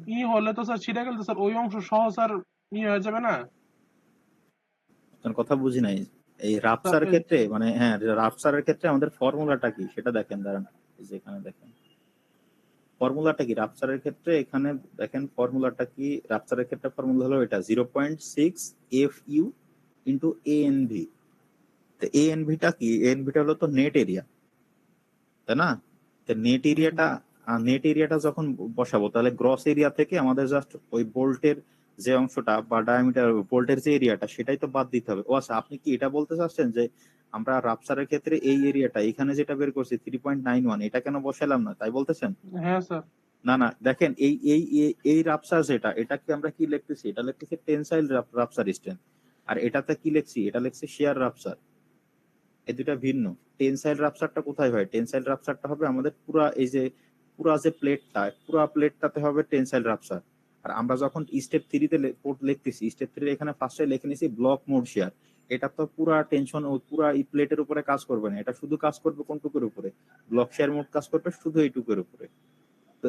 কি হলে তো স্যার ছিঁড়ে গেলে তো স্যার ওই অংশ সহ স্যার হয়ে যাবে না আপনার কথা বুঝি নাই। এই স্যার? রাপচারের ক্ষেত্রে মানে হ্যাঁ, রাপচারের ক্ষেত্রে আমাদের ফর্মুলাটা কি সেটা দেখেন, দাঁড়ান এই যে এখানে দেখেন ফর্মুলাটা কি রাপচারের ক্ষেত্রে, এখানে দেখেন ফর্মুলাটা কি। রাপচারের ক্ষেত্রে ফর্মুলা হলো এটা 0.6 FU ইনটু ANV। তো ANVটা কি, ANVটা হলো তো নেট এরিয়া, তাই না? তো নেট এরিয়াটা যখন বসাবো তাহলে গ্রস এরিয়া থেকে আমাদের জাস্ট ওই বোল্টের যে অংশটা বা ডায়ামিটার বোল্টের যে এরিয়াটা সেটাই তো বাদ দিতে হবে। ও আচ্ছা, আপনি কি এটা বলতে চাচ্ছেন যে আমরা রাপচারের ক্ষেত্রে এই এরিয়াটা এখানে যেটা বের করছি 3.91 এটা কেন বসালাম না, তাই বলতেছেন? হ্যাঁ স্যার। না না, দেখেন এই এই এই রাপচার যেটা, এটাকে আমরা কি লিখতেছি, এটা লিখতেছি টেনসাইল রাপচার স্ট্রেন্থ। আর এটাতে কি লিখছি, এটা লিখছি শেয়ার রাপচার। এই দুটা ভিন্ন। টেনসাইল রাপচারটা কোথায় হয়, টেনসাইল রাপচারটা হবে আমাদের পুরা এই যে পুরা যে প্লেটটা, পুরা প্লেটটাতে হবে টেনসাইল রাপচার। আর আমরা যখন স্টেপ 3 তে লিখতেছি, স্টেপ 3 এখানে ফার্স্টে লিখে নিছি ব্লক মোড শেয়ার। এটা তো পুরা টেনশন ও পুরা এই প্লেটের উপরে কাজ করবে না, এটা শুধু কাজ করবে কোনটুকুর উপরে, ব্লক শেয়ার মোড কাজ করবে শুধু এইটুকুর উপরে। তো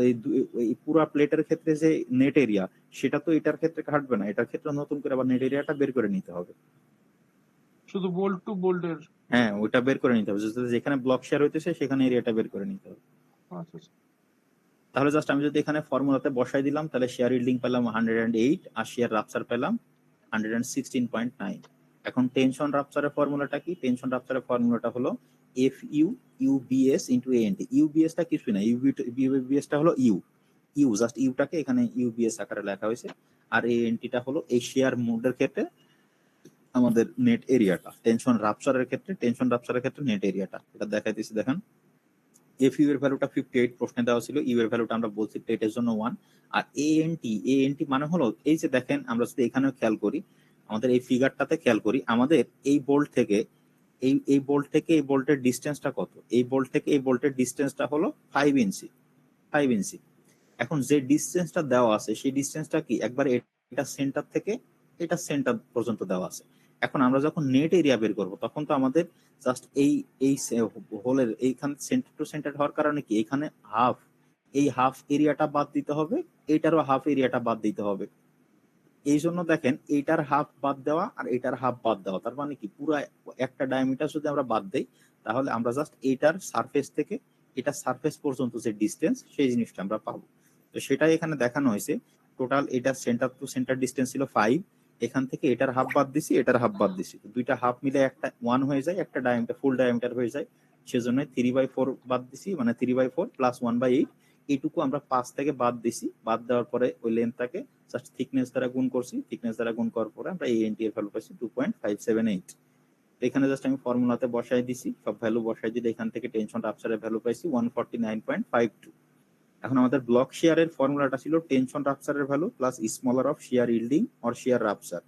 এই পুরা প্লেটের ক্ষেত্রে যে নেট এরিয়া সেটা তো এটার ক্ষেত্রে কাটবে না, এটার ক্ষেত্রে নতুন করে আবার নেট এরিয়াটা বের করে নিতে হবে। শুধু বোল্ট টু বোল্টের? হ্যাঁ, ওইটা বের করে নিতে হবে, যেখানে ব্লক শেয়ার হইতেছে সেখানে এরিয়াটা বের করে নিতে হবে। আচ্ছা আচ্ছা। তাহলে জাস্ট আমি যদি এখানে ফর্মুলাতে বসাই দিলাম তাহলে শেয়ার ইল্ডিং পেলাম 108 আর শেয়ার রাপচার পেলাম 116.9। এখন টেনশন রাপচারের ফর্মুলাটা কি, টেনশন রাপচারের ফর্মুলাটা হলো FU UBS into ANT। UBS টা কিছুই না, UBS টা হলো ইউ জাস্ট ইউটাকে এখানে UBS আকারে লেখা হয়েছে। আর ANT টা হলো এই শেয়ার মোডের ক্ষেত্রে আমাদের নেট এরিয়াটা, টেনশন রাপচারের ক্ষেত্রে নেট এরিয়াটা, এটা দেখাইতেছি দেখেন। FU এর ভ্যালুটা 58 প্রশ্নে দেওয়া ছিল, ইউ এর ভ্যালুটা আমরা বলছি প্লেটের জন্য 1। আর ANT মানে হলো এই যে দেখেন, আমরা যদি এখানেও খেয়াল করি, আমাদের এই ফিগারটাতে খেয়াল করি, আমাদের এই বোল্ট থেকে এই বোল্ট থেকে এই বোল্টের ডিসটেন্সটা কত, এই বোল্ট থেকে এই বোল্টের ডিসটেন্সটা হলো 5 ইঞ্চি, 5 ইঞ্চি। এখন যে ডিসটেন্সটা দেওয়া আছে সেই ডিসটেন্সটা কি, একবার এটা সেন্টার থেকে এটা সেন্টার পর্যন্ত দেওয়া আছে। এখন আমরা যখন নেট এরিয়া বের করব তখন তো আমাদের জাস্ট এই হোলের এইখান সেন্টার টু সেন্টার হওয়ার কারণে কি এখানে হাফ এরিয়াটা বাদ দিতে হবে, এইটারও হাফ এরিয়াটা বাদ দিতে হবে। এই জন্য দেখেন এইটার হাফ বাদ দেওয়া আর এইটার হাফ বাদ দেওয়া, তার মানে কি পুরো একটা ডায়ামিটার যদি আমরা বাদ দেই তাহলে আমরা জাস্ট এইটার সারফেস থেকে এটা সারফেস পর্যন্ত যে ডিসটেন্স সেই জিনিসটা আমরা পাবো। তো সেটাই এখানে দেখানো হয়েছে। টোটাল এটা সেন্টার টু সেন্টার ডিসটেন্স ছিল 5, এখান থেকে এটার হাফ বাদ দিছি, এটার হাফ বাদ দিছি, দুইটা হাফ মিলে একটা 1 হয়ে যায়, একটা ডায়ামিটার ফুল ডায়ামিটার হয়ে যায়। সেজন্য 3/4 বাদ দিছি, মানে 3/4 প্লাস 1/8 এইটুকু আমরা 5 থেকে বাদ দিছি। বাদ দেওয়ার পরে ওই লেন্থটাকে জাস্ট থিকনেস দ্বারা গুণ করছি, থিকনেস দ্বারা গুণ করার পরে আমরা ANT এর ভ্যালু পাইছি 2.578। এখানে জাস্ট আমি ফর্মুলাতে বসাই দিছি, সব ভ্যালু বসাই দিলে এখান থেকে টেনশন রাপচারের ভ্যালু পাইছি 149.52। এখন আমাদের ব্লক শেয়ারের ফর্মুলাটা ছিল টেনশন রাপচারের value plus smaller of shear yielding or shear rupture.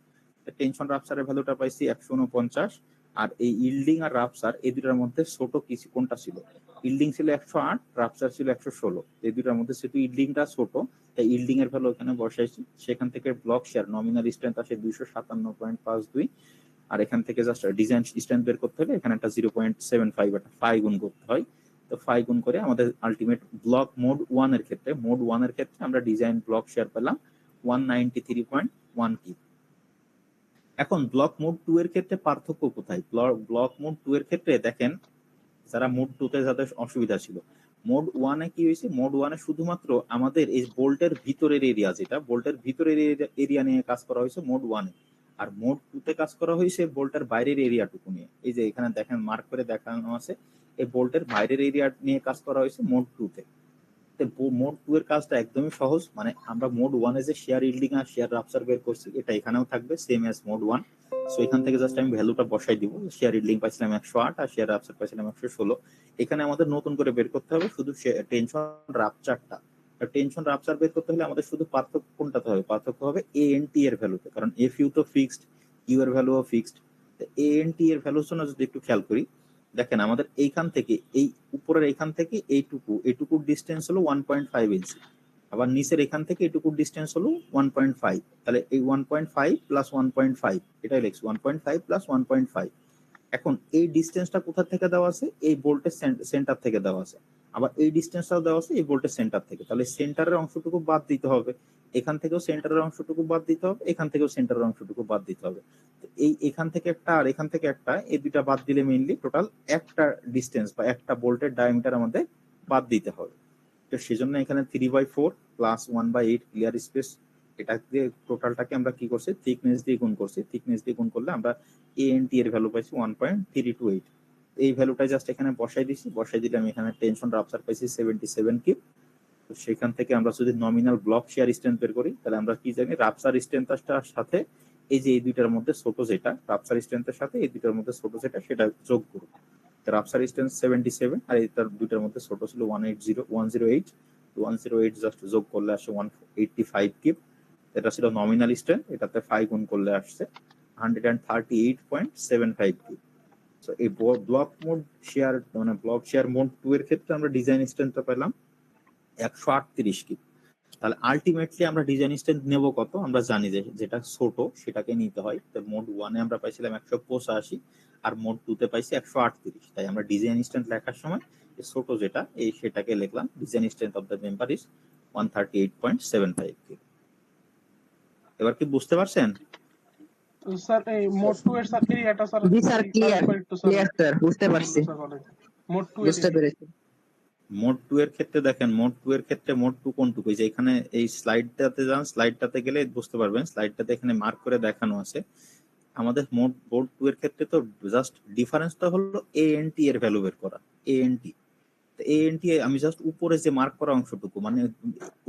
Tension রাপচারের ভ্যালুটা পাইছি 149, আর এই ইল্ডিং আর রাপচার এই দুটার মধ্যে ছোট কিছু কোনটা ছিল? ইল্ডিং ছিল 108, রাপচার ছিল 116। এই দুটার মধ্যে যেহেতু ইল্ডিংটা ছোট, তাই ইল্ডিং এর ভ্যালু এখানে বসাইছি। সেখান থেকে ব্লক শেয়ার নমিনাল স্ট্রেংথ আসে 257.52, আর এখান থেকে জাস্ট ডিজাইন স্ট্রেংথ বের করতে হলে এখানে একটা 0.75 একটা 5 গুণ করতে হয়। তো 5 গুণ করে আমাদের আলটিমেট ব্লক মোড 1 এর ক্ষেত্রে আমরা ডিজাইন ব্লক শেয়ার পেলাম 193.1 কি। এখন ব্লক মোড 2 এর ক্ষেত্রে পার্থক্য কোথায়? ব্লক মোড 2 এর ক্ষেত্রে দেখেন, যারা মোড 2 তে যাদের অসুবিধা ছিল, মোড 1 এ কি হয়েছে? মোড 1 এ শুধুমাত্র আমাদের এই বোল্টের ভিতরের এরিয়া, যেটা বোল্টের ভিতরের এরিয়া নিয়ে কাজ করা হয়েছে মোড 1 এ, আর মোড 2 তে কাজ করা হয়েছে বোল্টের বাইরের এরিয়াটুকু নিয়ে। এই যে এখানে দেখেন মার্ক করে দেখানো আছে, এই বোল্টের বাইরের এরিয়া নিয়ে কাজ করা হয়েছে মোড 2 তে। মোড 2 এর কাজটা একদমই সহজ, মানে আমরা মোড 1 এ যে শেয়ার ইল্ডিং আর শেয়ার রাপচার বের করছি, এটা এখানেও থাকবে সেম অ্যাজ মোড 1। সো এখান থেকে জাস্ট আমি ভ্যালুটা বসাই দিব। শেয়ার ইল্ডিং পাইছিলাম 108 আর শেয়ার রাপচার পাইছিলাম 116। এখানে আমাদের নতুন করে বের করতে হবে শুধু টেনশন রাপচারটা। টেনশন রাপচার বের করতে হলে আমাদের শুধু পার্থক্য কোনটাতে হবে? পার্থক্য হবে এএনটি এর ভ্যালুতে, কারণ এফ ইউ তো ফিক্সড, ইউ এর ভ্যালুও ফিক্সড। এএনটি এর ভ্যালুর জন্য যদি একটু খেয়াল করি, দেখেন আমাদের এইখান থেকে এই উপরের এখান থেকে এইটুকুর ডিস্টেন্স হলো 1.5 ইঞ্চি, আবার নিচের এখান থেকে এইটুকুর ডিস্টেন্স হলো 1.5। তাহলে এই 1.5 প্লাস 1.5 এটাই লিখছি, 1.5 প্লাস 1.5। এখন এই ডিস্টেন্সটা কোথা থেকে দেওয়া আছে? এই বোল্টের সেন্টার থেকে দেওয়া আছে। আবার এই ডিস্টেন্সটাও দেওয়া আছে এই বোল্টের সেন্টার থেকে। তাহলে সেন্টারের অংশটুকু বাদ দিতে হবে, এখান থেকেও সেন্টারের অংশটুকু বাদ দিতে হবে, এখান থেকেও সেন্টারের অংশটুকু বাদ দিতে হবে। এই এখান থেকে একটা আর এখান থেকে একটা, এই দুইটা বাদ দিলে মেইনলি টোটাল একটা ডিস্টেন্স বা একটা বোল্টের ডায়ামিটার আমাদের বাদ দিতে হবে। তো সেজন্য এখানে 3/4 প্লাস 1/8 ক্লিয়ার স্পেস, এটা দিয়ে টোটালটাকে আমরা কি করছি? থিকনেস দিয়ে গুণ করছি। থিকনেস দিয়ে গুণ করলে আমরা এএনটি এর ভ্যালু পাইছি 1.328। এই ভ্যালুটা জাস্ট এখানে বসাই দিছি। বসাই দিলে আমি এখানে টেনশন রাপচার পাইছি 77 কিপ। তো সেখান থেকে আমরা যদি নমিনাল ব্লক শেয়ার স্ট্রেংথ বের করি, তাহলে আমরা কি জানি? রাপচার স্ট্রেংথটার সাথে এই যে এই দুইটার মধ্যে ছোট যেটা, রাপচার স্ট্রেংথের সাথে এই দুইটার মধ্যে ছোট যেটা, সেটা যোগ করব। রাপচার স্ট্রেংথ 77 আর এটার দুইটার মধ্যে ছোট ছিল 108 জাস্ট যোগ করলে আসে 185 কিপ। এটা ছিল নমিনাল স্ট্রেংথ, এটাতে 5 গুণ করলে আসছে 138.75 কিপ। সো এই ব্লক মোড শেয়ার মানে ব্লক শেয়ার মোড 2 এর ক্ষেত্রে আমরা ডিজাইন স্ট্রেংথটা পেলাম 138 কিপ। তাহলে আলটিমেটলি আমরা ডিজাইন স্ট্রেংথ নেব কত? আমরা জানি যে যেটা ছোট সেটাকে নিতে হয়। তো মোড 1 এ আমরা পাইছিলাম 185 আর মোড 2 তে পাইছি 138। তাই আমরা ডিজাইন স্ট্রেংথ লেখার সময় ছোট যেটা এই সেটাকে লিখলাম। Design strength of the member is 138.75 keep. এবার কি বুঝতে পারছেন? স্যার এই মোড 2 এর স্যার এরিয়াটা স্যার জি স্যার, ক্লিয়ার একটু স্যার ক্লিয়ার স্যার, বুঝতে পারছি, মোড 2 এর বুঝতে পেরেছি। মোড 2 এর ক্ষেত্রে দেখেন, মোড 2 এর ক্ষেত্রে মোড 2 কোনটুকু? যে এখানে এই স্লাইডটাতে যান, স্লাইডটাতে গেলে বুঝতে পারবেন। স্লাইডটাতে এখানে মার্ক করে দেখানো আছে। আমাদের মোড 2 এর ক্ষেত্রে তো জাস্ট ডিফারেন্সটা হলো এএনটি এর ভ্যালু বের করা। এএনটি, তো এএনটি আমি জাস্ট উপরে যে মার্ক করা অংশটুকু, মানে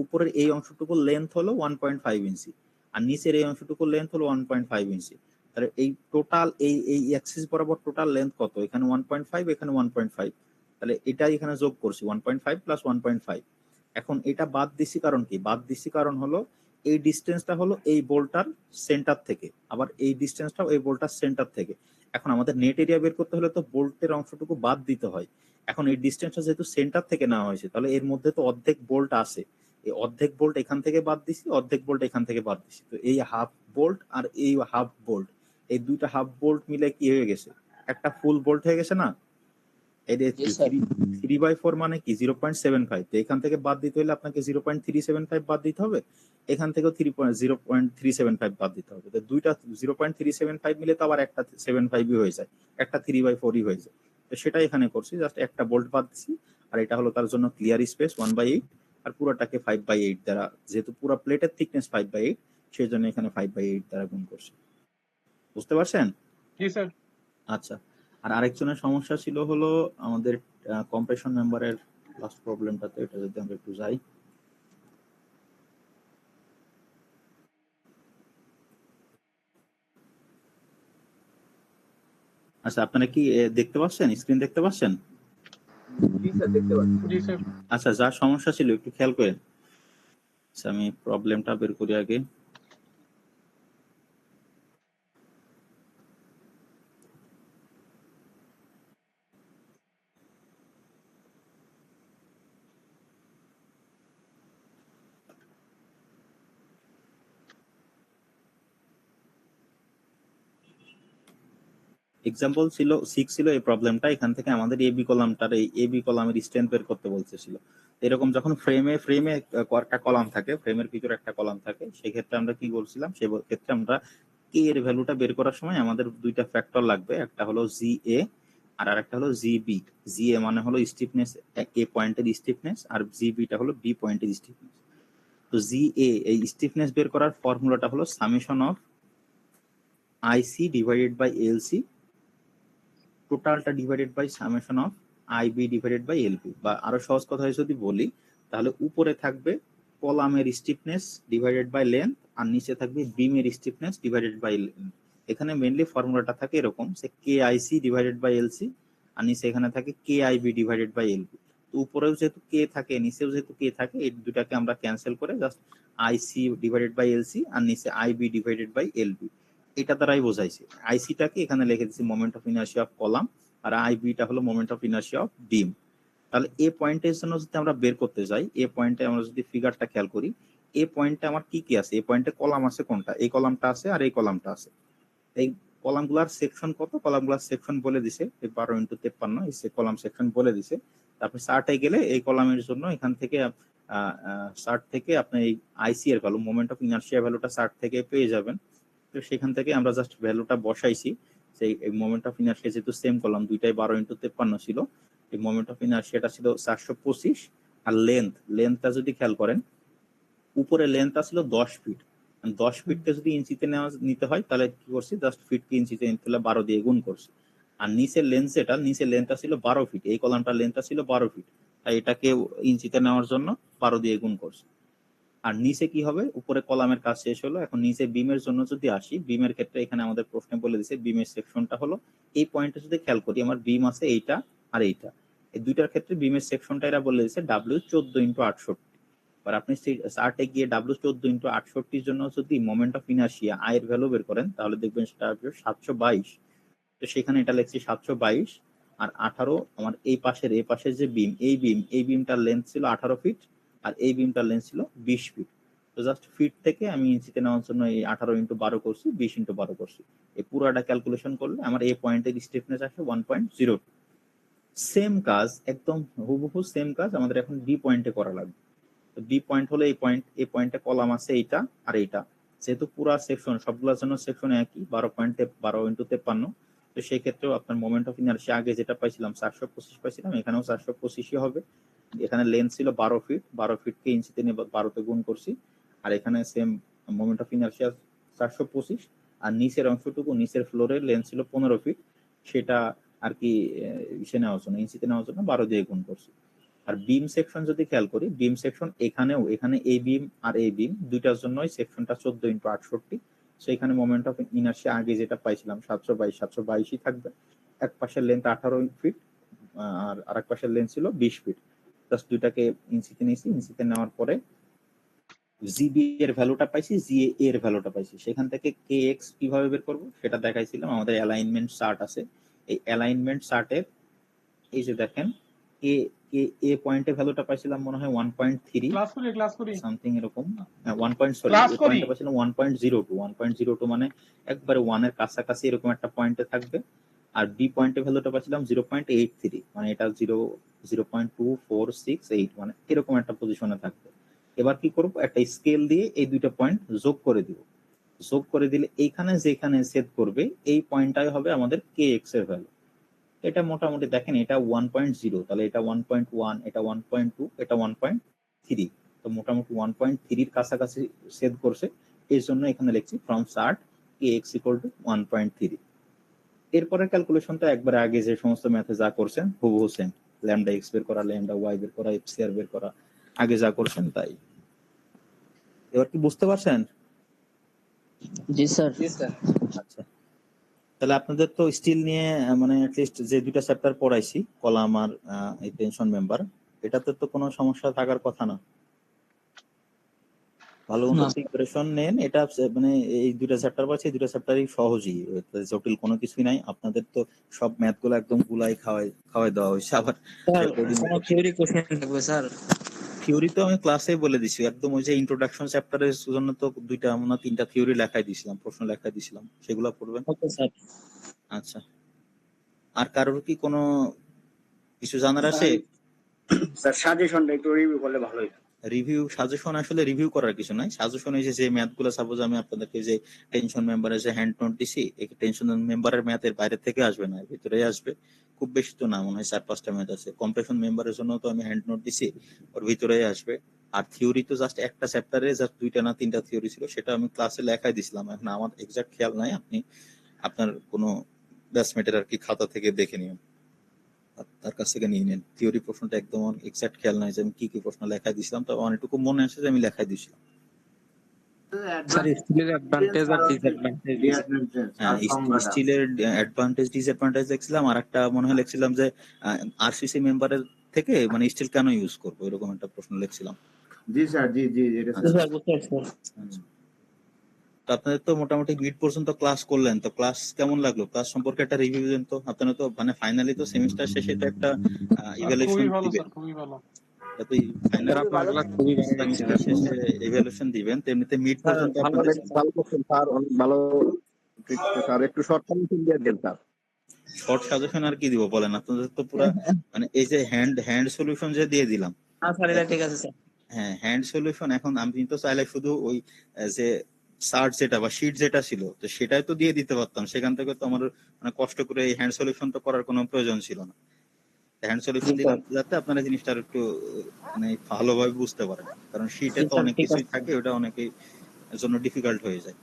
উপরের এই অংশটুকু লেন্থ হলো 1.5 ইঞ্চি আর নিচের এই অংশটুকু লেন্থ হলো 1.5 ইঞ্চি। তাহলে এই টোটাল এই অ্যাক্সিস বরাবর টোটাল লেন্থ কত? এখানে 1.5, এখানে 1.5। তাহলে এটাই এখানে যোগ করছি 1.5 প্লাস 1.5। এখন এটা বাদ দিছি কারণ কি? বাদ দিছি কারণ হলো এই ডিস্টেন্সটা হলো এই বোল্টার সেন্টার থেকে, আবার এই ডিস্টেন্সটাও এই বোল্টার সেন্টার থেকে। এখন আমাদের নেট এরিয়া বের করতে হলে তো বোল্টের অংশটুকু বাদ দিতে হয়। এখন এই ডিস্টেন্সটা যেহেতু সেন্টার থেকে নেওয়া হয়েছে, তাহলে এর মধ্যে তো অর্ধেক বোল্ট আছে। এই অর্ধেক বোল্ট এখান থেকে বাদ দিছি, অর্ধেক বোল্ট এখান থেকে বাদ দিছি। তো এই হাফ বোল্ট আর এই হাফ বোল্ট, এই দুইটা হাফ বোল্ট মিলে কি হয়ে গেছে? একটা ফুল বোল্ট হয়ে গেছে না? এই 3/4 মানে কি? 0.75। তো এখান থেকে বাদ দিতে হলে আপনাকে 0.375 বাদ দিতে হবে, এখান থেকেও 0.375 বাদ দিতে হবে। তো দুইটা 0.375 মিলে তো আবার একটা 75 হয়ে যায়, একটা 3/4 হয়ে যায়। তো সেটাই এখানে করছি, জাস্ট একটা বোল্ট বাদ দিছি। আর এটা হলো তার জন্য ক্লিয়ার স্পেস 1/8, আর পুরোটাকে 5/8 দ্বারা, যেহেতু পুরো প্লেটের থিকনেস 5/8, সেই জন্য এখানে 5/8 দ্বারা গুণ করছি। বুঝতে পারছেন? জি স্যার। আচ্ছা, আর আরেকজনের সমস্যা ছিল হলো আমাদের কম্প্রেশন মেম্বারের লাস্ট প্রবলেমটাতে, এটা যদি আমরা একটু যাই। আচ্ছা, আপনারা কি দেখতে পাচ্ছেন? স্ক্রিন দেখতে পাচ্ছেন? জি স্যার। আচ্ছা, যার সমস্যা ছিল একটু খেয়াল করেন। আচ্ছা, আমি প্রবলেমটা বের করি আগে। এক্সাম্পল ছিল 6 ছিল এই প্রবলেমটা, এখান থেকে আমাদের এবি কলামটার এই এবি কলামের স্ট্রেন্থ বের করতে বলতেছিল। এরকম যখন ফ্রেমে একটা কলাম থাকে, ফ্রেমের ভিতরে একটা কলাম থাকে, সেক্ষেত্রে আমরা কি বলছিলাম, সে ক্ষেত্রে আমরা কে এর ভ্যালুটা বের করার সময় আমাদের দুইটা ফ্যাক্টর লাগবে, একটা হলো জি এ আর আরেকটা হলো জি বি। জি এ মানে হলো স্টিফনেস, এ পয়েন্টের স্টিফনেস, আর জি বিটা হলো বি পয়েন্টের স্টিফনেস। তো জি এ এই স্টিফনেস বের করার ফর্মুলাটা হলো summation of IC divided by LC, টোটালটা divided by summation of IB divided by LB. বা আরো সহজ কথায় যদি বলি, তাহলে উপরে থাকবে কলামের স্টিফনেস ডিভাইডেড বাই লেন্থ, আর নিচে থাকবে বিমের স্টিফনেস ডিভাইডেড বাই লেন্থ। এখানে মেইনলি ফর্মুলাটা থাকে এরকম, সে কে আইসি ডিভাইডেড বাই এলসি, আর নিচে এখানে থাকে কে আইবি ডিভাইডেড বাই এলবি। তো উপরেও যেহেতু কে থাকে, নিচেও যেহেতু কে থাকে, এই দুটাকে আমরা ক্যান্সেল করে just IC divided by LC আর নিচে আইবি ডিভাইডেড বাই এলবি, এটা দ্বারাই বোঝাইছে। আইসিটাকে এখানে লিখে দিচ্ছি moment of inertia of column, আর আইবিটা হলো moment of inertia of beam. তাহলে এ পয়েন্টের জন্য যদি আমরা বের করতে যাই, এ পয়েন্টে আমরা যদি ফিগারটা খেয়াল করি, এ পয়েন্টে আমার কি কি আছে, এ পয়েন্টে কলাম আছে কোনটা, এই কলামটা আছে আর এই কলামটা আছে। এই কলামগুলার সেকশন কত, কলামগুলার সেকশন বলে দিছে, এই 12x53 এই কলাম সেকশন বলে দিছে। তারপর চার্টে গেলে এই কলামের জন্য এখান থেকে চার্ট থেকে আপনি এই আইসি এর ভ্যালু, মোমেন্ট অফ ইনার্শিয়া ভ্যালুটা চার্ট থেকে পেয়ে যাবেন। তো সেখান থেকে আমরা জাস্ট ভ্যালুটা বসাইছি, সেই মোমেন্ট অফ ইনার্শিয়া যেহেতু সেম কলাম, দুইটাই 12x53 ছিল, এই মোমেন্ট অফ ইনার্শিয়াটা ছিল 425। আর লেন্থটা যদি খেয়াল করেন, উপরে লেন্থটা ছিল 10 ফিট, 10 ফিটকে যদি ইঞ্চিতে নিতে হয় তাহলে কি করছি, জাস্ট ফিটকে ইঞ্চিতে নিতে হলে 12 দিয়ে গুণ করছি। আর নিচের লেন্থটা ছিল 12 ফিট, এই কলামটার লেন্থটা ছিল 12 ফিট, তাই এটাকে ইঞ্চিতে নেওয়ার জন্য 12 দিয়ে গুণ করছি। আর নিচে কি হবে, উপরে কলামের কাজ শেষ হলো, এখন নিচে বিমের জন্য যদি আসি, বিমের ক্ষেত্রে এখানে আমাদের প্রশ্নে বলে দিছে বিমের সেকশনটা হলো, এই পয়েন্টে যদি খেয়াল করি আমার বিম আছে এইটা আর এইটা, এই দুইটার ক্ষেত্রে বিমের সেকশনটা এরা বলে দিছে ডাব্লিউ 14x68। আর আপনি চার্টে গিয়ে ডাব্লিউ 14x68 জন্য যদি মোমেন্ট অফ ইনার্শিয়া আই এর ভ্যালু বের করেন, তাহলে দেখবেন সেটা আসবে 722। তো সেখানে এটা লিখছি 722 আর 18, আমার এই পাশের যে বিম, এই বিমটার লেন্থ ছিল 18 ফিট, আর এই বিমটার লেন্থ ছিল 20 ফিট। তো জাস্ট ফিট থেকে আমি ইঞ্চিতে নেওয়ার জন্য এই 18x12 করছি, 20x12 করছি। এই পুরোটা ক্যালকুলেশন করলে আমার এই পয়েন্টের স্টিফনেস আসে 1.02। সেম কাজ, একদম হুবহু সেম কাজ আমাদের এখন বি পয়েন্টে করা লাগবে। তো বি পয়েন্ট হলো এই পয়েন্টে কলাম আছে এইটা আর এইটা, যেহেতু পুরো সেকশন সবগুলোর জন্য সেকশন একই 12.12x53, তো সেই ক্ষেত্রেও আপনার মোমেন্ট অফ ইনার্শিয়া আগে যেটা পাইছিলাম 425 পাইছিলাম, এখানেও 425 হবে। এখানে লেন্থ ছিল 12 ফিট, 12 ফিটকে ইঞ্চিতে নিয়ে 12তে গুণ করছি, আর এখানে সেম মোমেন্ট অফ ইনার্শিয়া 425। আর নিচের অংশটুকু, নিচের ফ্লোরের লেন্থ ছিল 15 ফিট, সেটা আর কি ইসে নেওয়ার জন্য, ইঞ্চিতে নেওয়ার জন্য 12 দিয়ে গুণ করছি। আর বিম সেকশন যদি খেয়াল করি, বিম সেকশন এখানে এই বিম আর এই বিম দুইটার জন্যই সেকশনটা 14x68। সেখানে মোমেন্ট অফ ইনার্শিয়া আগে যেটা পাইছিলাম 722 থাকবে। এক পাশের লেন্থ 18 ফিট আর আরেক পাশের লেন্থ ছিল 20 ফিট। জাস্ট দুইটাকে ইঞ্চিতে নিয়েছি, ইঞ্চিতে নেওয়ার পরে জিবি এর ভ্যালুটা পাইছি, জিএ এর ভ্যালুটা পাইছি। সেখান থেকে কে এক্স কিভাবে বের করবো সেটা দেখাইছিলাম, আমাদের অ্যালাইনমেন্ট চার্ট আছে। এই অ্যালাইনমেন্ট চার্টের এই যে দেখেন, এ পয়েন্টে ভ্যালুটা পাইছিলাম মনে হয় 1.3 ক্লাস করি সামথিং এরকম, এ ক্লাস করি পয়েন্টে পাইছিলাম 1.02 মানে একবারে 1 এর কাছাকাছি এরকম একটা পয়েন্টে থাকবে। আর বি পয়েন্টে ভ্যালুটা পাইছিলাম 0.83, মানে এটা 0.2468, মানে এরকম একটা পজিশনে থাকবে। এবার কি করব, একটা স্কেল দিয়ে এই দুইটা পয়েন্ট যোগ করে দিব। যোগ করে দিলে এইখানে যেখানে সেট করবে এই পয়েন্টটাই হবে আমাদের কে এক্স এর ভ্যালু। এটা মোটামুটি দেখেন, এটা 1.0, তাহলে এটা 1.1, এটা 1.2, এটা 1.3, তো মোটামুটি 1.3 এর কাছাকাছি সেট করছে। এর জন্য এখানে লিখছি from chart K x equal to 1.3। এরপরে ক্যালকুলেশনটা একবার আগে যে সমস্ত ম্যাথে যা করছেন হুবহু সেম, ল্যামডা এক্স বের করা, ল্যামডা ওয়াই বের করা, এফসিআর বের করা, আগে যা করছেন তাই। এবার কি বুঝতে পারছেন? জি স্যার। আচ্ছা, তাহলে আপনাদের তো স্টিল নিয়ে মানে অ্যাটলিস্ট যে দুইটা চ্যাপ্টার পড়াইছি, কলাম আর এই টেনশন মেম্বার, এটাতে তো কোনো সমস্যা থাকার কথা না। ভালো মতো প্রিপারেশন নেন। এটা মানে এই দুইটা চ্যাপ্টার পাচ্ছি, এই দুইটা চ্যাপ্টারই সহজই, জটিল কোনো কিছুই নাই। আপনাদের তো সব ম্যাথ গুলো একদম গুলাই খাওয়াই দেওয়া হয়েছে। আবার থিওরি কোশ্চেন থাকবে স্যার? থিওরি তো আমি ক্লাসে বলে দিছি একদম, ওই যে ইন্ট্রোডাকশন চ্যাপ্টারের জন্য তো 2টা না 3টা থিওরি লেখাই দিছিলাম, প্রশ্ন লেখাই দিছিলাম, সেগুলো পড়বেন। Okay sir. আচ্ছা। আর কারোর কি কোনো কিছু জানার আছে? স্যার সাজেশনটা একটু রিভিউ করলে ভালো হতো। রিভিউ সাজেশন আসলে রিভিউ করার কিছু নাই। সাজেশন হয়েছে যে ম্যাথ গুলো, সাপোজ আমি আপনাদেরকে যে টেনশন মেম্বারের যে হ্যান্ড নোট দিছি, এই টেনশন মেম্বারের ম্যাথের বাইরে থেকে আসবে না, ভিতরেই আসবে। খুব বেশি তো না, মনে হয় 4-5টা ম্যাথ আছে। কম্প্রেশন মেম্বারের জন্য তো আমি হ্যান্ড নোট দিছি, ওর ভিতরেই আসবে। আর থিওরি তো জাস্ট একটা চ্যাপ্টারে জাস্ট 2টা না 3টা থিওরি ছিল, সেটা আমি ক্লাসে লেখাই দিছিলাম। এখন আমার এক্সাক্ট খেয়াল নাই, আপনি আপনার কোনো ব্যাচমেটের আর কি খাতা থেকে দেখে নিন, তার কাছ থেকে নিয়ে নেন। থিওরি প্রশ্নটা একদম এক্সাক্ট খেয়াল নাই যে আমি কি কি প্রশ্ন লেখাই দিছিলাম, তবে অনেকটুকু মনে আছে যে আমি লেখাই দিছিলাম। স্যার স্কিলের অ্যাডভান্টেজ আর ডিসঅ্যাডভান্টেজ হ্যাঁ, স্টিলের অ্যাডভান্টেজ ডিসঅ্যাডভান্টেজ দেখছিলাম, আর একটা মনে হয় লিখছিলাম যে আরসিসি মেম্বারের থেকে মানে স্টিল কেন ইউজ করবো, এরকম একটা প্রশ্ন লিখছিলাম। জি স্যার, জি জি এটা আচ্ছা। স্যার বুঝতে পারছি। আচ্ছা। তো আপনাদের তো মোটামুটি মিড পর্যন্ত ক্লাস করলেন, তো ক্লাস কেমন লাগলো? ক্লাস সম্পর্কে একটা রিভিউ দেন তো। আপনারা তো মানে ফাইনালি তো সেমিস্টার শেষে তো একটা ইভালুয়েশন খুবই ভালো দিবেন, স্যার, খুবই ভালো। তো ফাইনাল আপনার ক্লাস খুবই ভালো লাগছে সেমিস্টার শেষে ইভালুয়েশন দিবেন, তো এমনিতে মিড পর্যন্ত আপনাদের ভালো করছেন স্যার, অনেক ভালো। স্যার একটু শর্ট সাজেশন দিয়ে দেন স্যার। শর্ট সাজেশন আর কি দিব বলেন? আপনাদের তো পুরো মানে এই যে হ্যান্ড সলিউশন যে দিয়ে দিলাম, হ্যাঁ স্যার, এটা ঠিক আছে স্যার। হ্যাঁ হ্যান্ড সলিউশন। এখন আমি তো চাইলে শুধু ওই যে সার্চ যেটা বা শিট যেটা ছিল, তো সেটাই তো দিয়ে দিতে পারতাম। সেখান থেকে তো আমার মানে কষ্ট করে এই হ্যান্ড সলিউশন তো করার কোনো প্রয়োজন ছিল না। হ্যান্ড সলিউশন দিলাম যাতে আপনারা জিনিসটা আর একটু মানে ভালোভাবে বুঝতে পারেন, কারণ শিটে তো অনেক কিছুই থাকে, ওটা অনেকের জন্য ডিফিকাল্ট হয়ে যায়।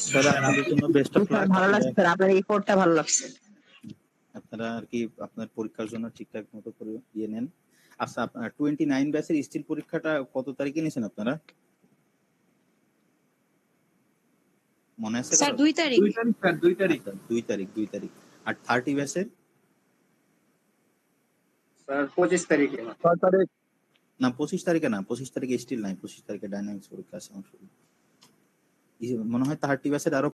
স্যার আপনাদের জন্য বেস্ট অফ লাক। ভালো লাগছে স্যার, আপনার এই কোডটা ভালো লাগছে। আপনারা আর কি আপনার পরীক্ষার জন্য ঠিকঠাক মতো করে দিয়ে নেন। আচ্ছা, আপনার 29 ব্যাচের স্টিল পরীক্ষাটা কত তারিখে নিয়েছেন আপনারা, মনে আছে? স্যার 2 তারিখ। 2 তারিখ স্যার, 2 তারিখ। 2 তারিখ। আর 30 ব্যাচের? স্যার 25 তারিখে। 6 তারিখ না 25 তারিখে না, 25 তারিখে স্টিল নাই, 25 তারিখে ডাইনামিক্স পরীক্ষা আছে আমার শুধু। মনে হয় 30 ব্যাচের আরো